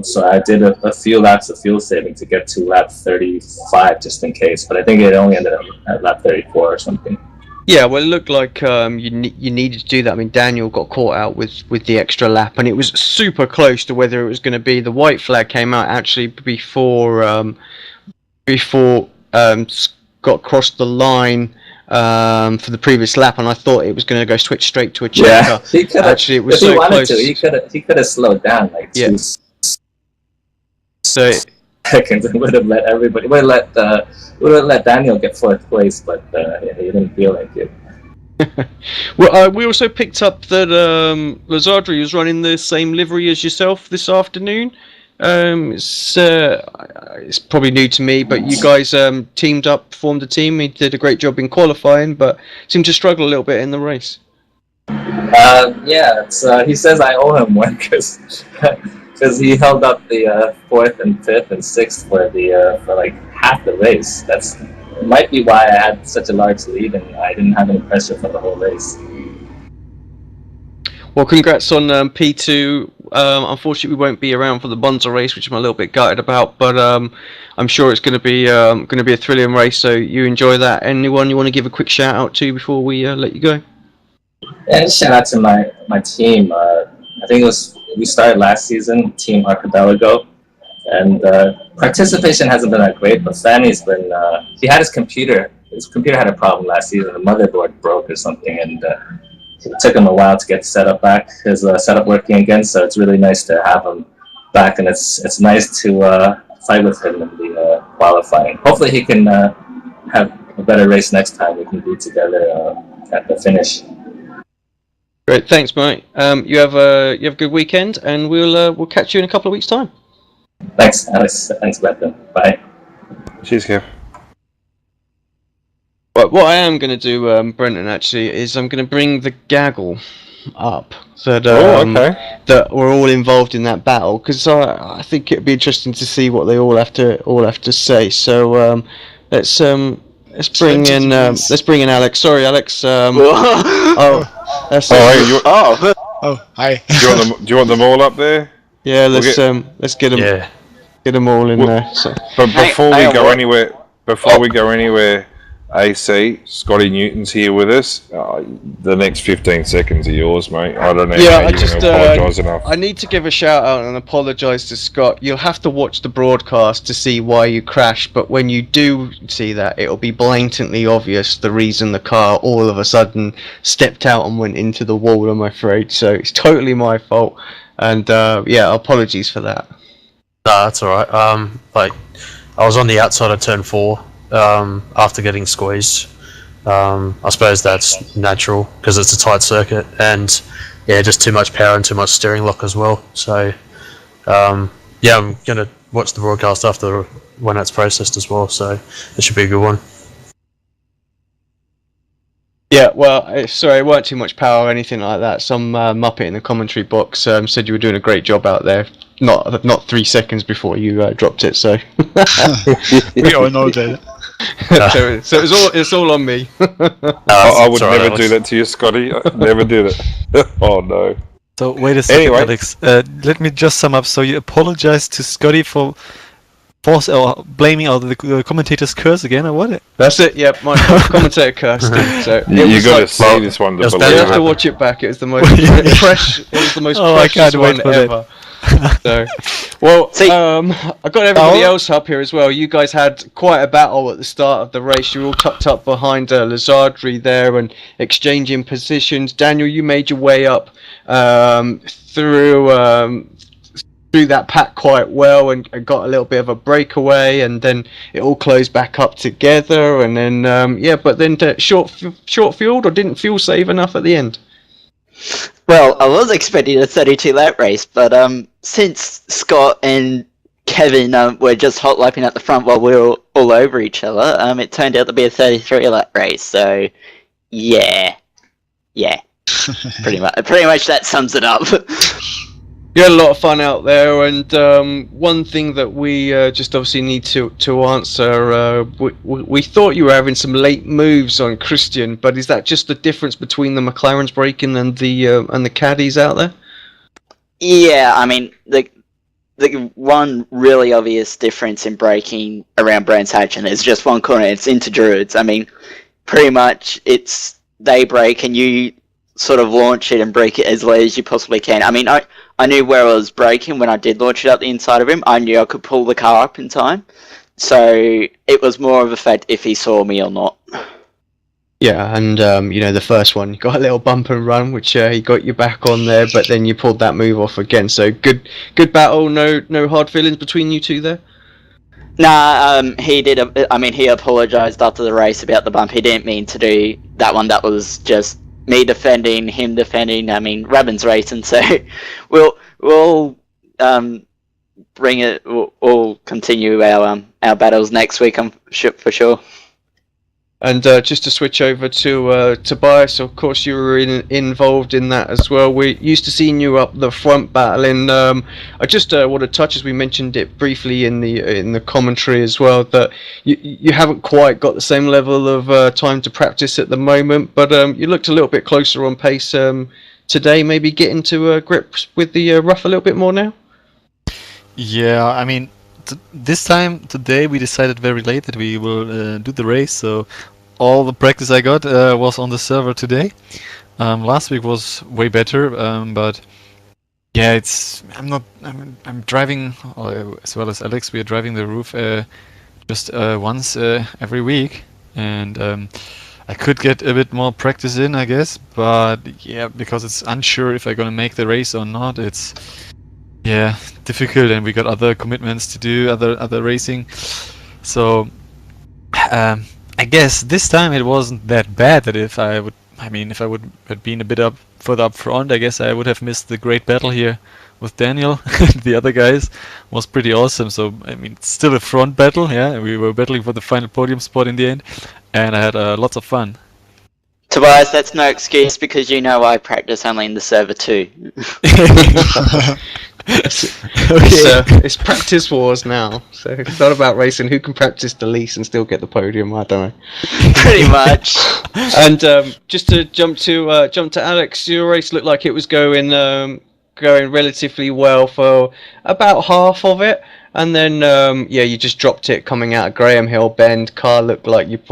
[SPEAKER 7] So I did a few laps of fuel saving to get to lap 35 just in case, but I think it only ended up at lap 34 or something.
[SPEAKER 3] Yeah, well, it looked like you needed to do that. I mean, Daniel got caught out with the extra lap, and it was super close to whether it was going to be. The white flag came out actually before Scott crossed the line for the previous lap, and I thought it was going to go switch straight to a checker.
[SPEAKER 7] Yeah,
[SPEAKER 3] actually, it was
[SPEAKER 7] if
[SPEAKER 3] so
[SPEAKER 7] he wanted
[SPEAKER 3] close.
[SPEAKER 7] to, he could have slowed down like 2
[SPEAKER 3] So
[SPEAKER 7] seconds and would have let Daniel get 4th place, but he didn't feel like it.
[SPEAKER 3] Well, we also picked up that Lazardri was running the same livery as yourself this afternoon. It's probably new to me, but you guys teamed up, formed a team. He did a great job in qualifying, but seemed to struggle a little bit in the race.
[SPEAKER 7] Yeah, he says I owe him one because he held up the 4th and 5th and 6th for like half the race. It might be why I had such a large lead and I didn't have any pressure for the whole race.
[SPEAKER 3] Well, congrats on P2. Unfortunately, we won't be around for the Monza race, which I'm a little bit gutted about. But I'm sure it's going to be a thrilling race. So you enjoy that. Anyone you want to give a quick shout out to before we let you go?
[SPEAKER 7] Yeah, just shout out to my team. I think we started last season, Team Archipelago, and participation hasn't been that great. But Fanny's been. He had his computer. His computer had a problem last season. The motherboard broke or something, and it took him a while to get his setup working again. So it's really nice to have him back, and it's nice to fight with him in the qualifying. Hopefully, he can have a better race next time. We can be together at the finish.
[SPEAKER 3] Great, thanks, mate. You have a good weekend, and we'll catch you in a couple of weeks' time.
[SPEAKER 7] Thanks, Alex. Thanks, Brenton. Bye.
[SPEAKER 4] Cheers, Kev.
[SPEAKER 3] What I am going to do, Brenton, actually, is I'm going to bring the gaggle up that that we're all involved in that battle, because I think it'd be interesting to see what they all have to say. So let's bring in Alex. Sorry, Alex. That's
[SPEAKER 4] Oh,
[SPEAKER 3] it.
[SPEAKER 4] hey,
[SPEAKER 8] Oh, hi.
[SPEAKER 4] do you want them all up there?
[SPEAKER 3] Yeah,
[SPEAKER 4] We'll
[SPEAKER 3] let's get them
[SPEAKER 9] Yeah.
[SPEAKER 3] get them all in
[SPEAKER 4] Well-
[SPEAKER 3] there. So.
[SPEAKER 4] But before
[SPEAKER 7] hang
[SPEAKER 4] we
[SPEAKER 7] on,
[SPEAKER 4] go
[SPEAKER 7] what?
[SPEAKER 4] anywhere, AC, Scotty Newton's here with us. The next 15 seconds are yours, mate. I don't know
[SPEAKER 3] Yeah,
[SPEAKER 4] how
[SPEAKER 3] I
[SPEAKER 4] you're
[SPEAKER 3] just
[SPEAKER 4] going to apologise enough.
[SPEAKER 3] I need to give a shout out and apologise to Scott. You'll have to watch the broadcast to see why you crashed, but when you do see that, it'll be blatantly obvious the reason the car all of a sudden stepped out and went into the wall, I'm afraid. So it's totally my fault, and yeah, apologies for that.
[SPEAKER 9] No, that's alright. Like, I was on the outside of turn 4 after getting squeezed. I suppose that's natural because it's a tight circuit, and yeah, just too much power and too much steering lock as well. So yeah, I'm gonna watch the broadcast after when it's processed as well. So it should be a good one.
[SPEAKER 3] Yeah, well, sorry, it weren't too much power or anything like that. Some muppet in the commentary box said you were doing a great job out there. Not 3 seconds before you dropped it, so.
[SPEAKER 8] We all know that.
[SPEAKER 3] so it's all on me.
[SPEAKER 4] I would never do that to you, Scotty. I'd never do that. Oh no.
[SPEAKER 10] So wait a second,
[SPEAKER 4] Anyway.
[SPEAKER 10] Alex. Let me just sum up. So you apologize to Scotty for blaming all the commentator's curse again, or what?
[SPEAKER 3] That's it. Yep, my commentator cursed him. So
[SPEAKER 4] You got to see this one to
[SPEAKER 9] it's
[SPEAKER 3] you
[SPEAKER 4] believe
[SPEAKER 3] have
[SPEAKER 4] it.
[SPEAKER 3] to watch it back. It was the most fresh. It was the most
[SPEAKER 10] Oh, I
[SPEAKER 3] precious
[SPEAKER 10] can't wait
[SPEAKER 3] one
[SPEAKER 10] for that.
[SPEAKER 3] ever. So, well,
[SPEAKER 7] See-
[SPEAKER 3] I got everybody else up here as well. You guys had quite a battle at the start of the race. You're all tucked up behind Lazardri there and exchanging positions. Daniel, you made your way up through that pack quite well and got a little bit of a breakaway, and then it all closed back up together. And then yeah, but then short fueled or didn't fuel save enough at the end.
[SPEAKER 11] Well, I was expecting a 32 lap race, but since Scott and Kevin were just hot lapping at the front while we were all over each other, it turned out to be a 33 lap race. So, yeah, pretty much that sums it up.
[SPEAKER 3] You had a lot of fun out there, and one thing that we just obviously need to answer, we thought you were having some late moves on Christian, but is that just the difference between the McLarens braking and the caddies out there?
[SPEAKER 11] Yeah, I mean, the one really obvious difference in braking around Brands Hatch, and it's just one corner, it's into Druids. I mean, pretty much they brake and you sort of launch it and brake it as late as you possibly can. I mean, I knew where I was braking when I did launch it up the inside of him. I knew I could pull the car up in time. So it was more of a fact if he saw me or not.
[SPEAKER 3] Yeah, and you know, the first one, you got a little bump and run, which he got you back on there, but then you pulled that move off again. So good battle. No hard feelings between you two there.
[SPEAKER 11] Nah, he did. He apologized after the race about the bump. He didn't mean to do that one. That was just me defending, him defending. I mean, Rabin's racing, so we'll bring it. We'll continue our battles next week. I'm sure for sure.
[SPEAKER 3] And just to switch over to Tobias, of course you were involved in that as well. We're used to seeing you up the front battling. I just want to touch, as we mentioned it briefly in the commentary as well, that you haven't quite got the same level of time to practice at the moment, but you looked a little bit closer on pace today. Maybe getting to grips with the rough a little bit more now.
[SPEAKER 10] Yeah, I mean, this time today we decided very late that we will do the race, so all the practice I got was on the server today. Last week was way better, but yeah, I'm driving as well as Alex. We are driving the roof just once every week, and I could get a bit more practice in, I guess. But yeah, because it's unsure if I'm gonna make the race or not, it's difficult, and we got other commitments to do, other racing. So I guess this time it wasn't that bad. That if I would have been a bit further up front, I guess I would have missed the great battle here with Daniel and the other guys. Was pretty awesome. So I mean, it's still a front battle. Yeah, we were battling for the final podium spot in the end, and I had lots of fun.
[SPEAKER 11] Tobias, that's no excuse because you know I practice only in the server too.
[SPEAKER 3] It's practice wars now. So it's not about racing who can practice the least and still get the podium. I don't know.
[SPEAKER 11] Pretty much.
[SPEAKER 3] And just to jump to Alex, your race looked like it was going relatively well for about half of it, and then you just dropped it coming out of Graham Hill Bend. Car looked like it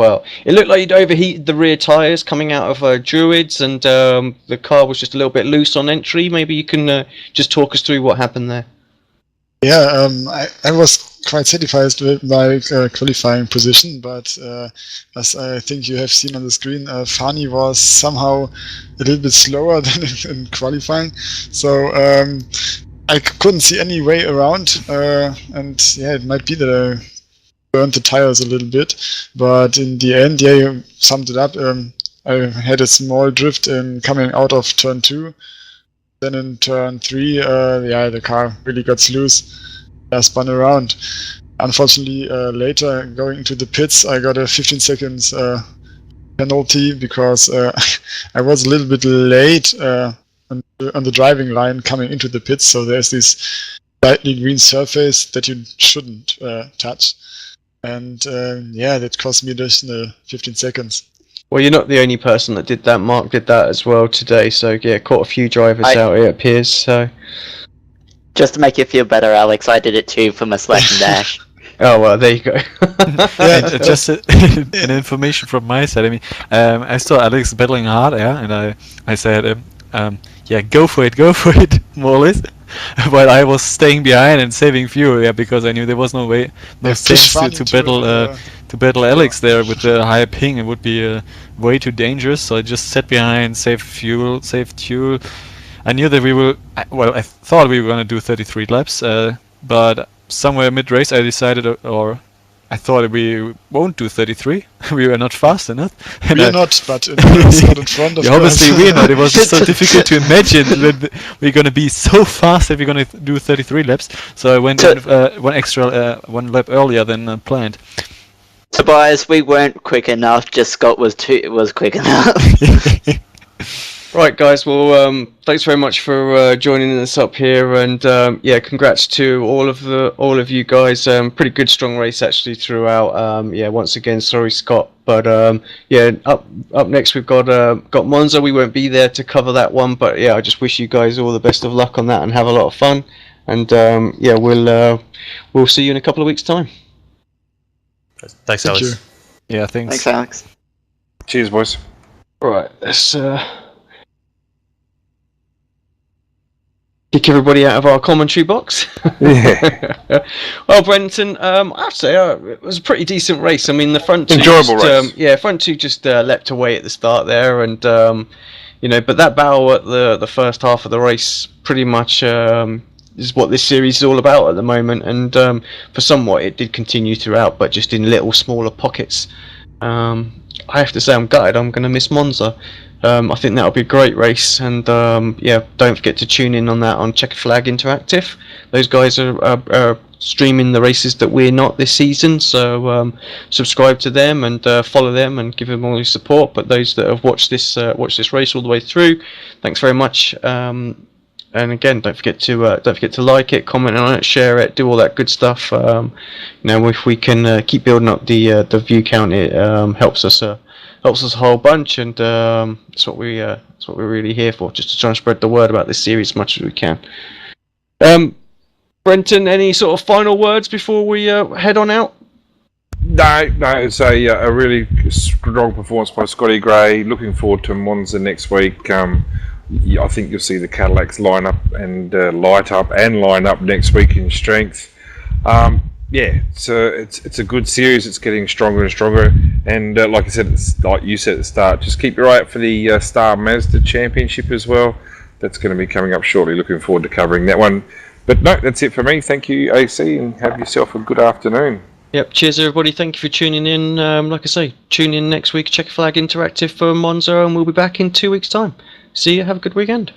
[SPEAKER 3] looked like you'd overheated the rear tyres coming out of Druids, and the car was just a little bit loose on entry. Maybe you can just talk us through what happened there.
[SPEAKER 8] Yeah, I was quite satisfied with my qualifying position, but as I think you have seen on the screen, Fani was somehow a little bit slower than in qualifying, so I couldn't see any way around, and yeah, it might be that I burned the tires a little bit, but in the end, yeah, you summed it up. I had a small drift coming out of turn 2. Then in turn 3, the car really got loose. I spun around. Unfortunately, later going into the pits, I got a 15 seconds penalty because I was a little bit late on the driving line coming into the pits. So there's this slightly green surface that you shouldn't touch, and that cost me additional 15 seconds.
[SPEAKER 3] Well, you're not the only person that did that. Mark did that as well today, so yeah, caught a few drivers out, it appears. So,
[SPEAKER 11] just to make you feel better, Alex, I did it too for my slash and dash.
[SPEAKER 3] Oh well, there you go.
[SPEAKER 10] Just an information from my side. I mean, I saw Alex battling hard, and I said, go for it, more or less. While I was staying behind and saving fuel, because I knew there was no sense to battle Alex there with the higher ping. It would be way too dangerous. So I just sat behind, saved fuel. I knew that I thought we were going to do 33 laps, but somewhere mid-race I decided, or I thought we won't do 33. We were not fast enough.
[SPEAKER 8] And we're not, but it's not in front of us.
[SPEAKER 10] Obviously we're not. It was just so difficult to imagine that we're going to be so fast that we're going to do 33 laps. So I went one lap earlier than planned.
[SPEAKER 11] Tobias, we weren't quick enough. Just Scott was quick enough.
[SPEAKER 3] Right, guys. Well, thanks very much for joining us up here, and congrats to all of you guys. Pretty good, strong race actually throughout. Once again, sorry Scott, but up next we've got Monza. We won't be there to cover that one, but I just wish you guys all the best of luck on that and have a lot of fun. And we'll see you in a couple of weeks' time.
[SPEAKER 9] Thanks, Alex.
[SPEAKER 8] Thank you.
[SPEAKER 10] Yeah, thanks.
[SPEAKER 11] Thanks, Alex.
[SPEAKER 4] Cheers, boys.
[SPEAKER 3] Right, let's kick everybody out of our commentary box.
[SPEAKER 4] Yeah.
[SPEAKER 3] Well, Brenton, I'd say it was a pretty decent race. I mean, the front two
[SPEAKER 4] enjoyable race.
[SPEAKER 3] Front two just leapt away at the start there, and but that battle at the first half of the race pretty much is what this series is all about at the moment. And for somewhat, it did continue throughout, but just in little smaller pockets. I have to say, I'm gutted. I'm going to miss Monza. I think that'll be a great race, and don't forget to tune in on that on Checker Flag Interactive. Those guys are streaming the races that we're not this season, so subscribe to them and follow them and give them all your support. But those that have watched this race all the way through, thanks very much. And again, don't forget to like it, comment on it, share it, do all that good stuff. If we can keep building up the view count, it helps us a whole bunch, and that's what we're really here for, just to try and spread the word about this series as much as we can. Brenton, any sort of final words before we head on out?
[SPEAKER 4] No, it's a really strong performance by Scotty Gray. Looking forward to Monza next week. I think you'll see the Cadillacs line up and line up next week in strength. It's a good series. It's getting stronger and stronger. And like you said at the start, just keep your eye out for the Star Mazda Championship as well. That's going to be coming up shortly. Looking forward to covering that one. But no, that's it for me. Thank you, AC, and have yourself a good afternoon.
[SPEAKER 3] Yep, cheers everybody. Thank you for tuning in. Like I say, tune in next week, Checker Flag Interactive for Monza, and we'll be back in 2 weeks' time. See you. Have a good weekend.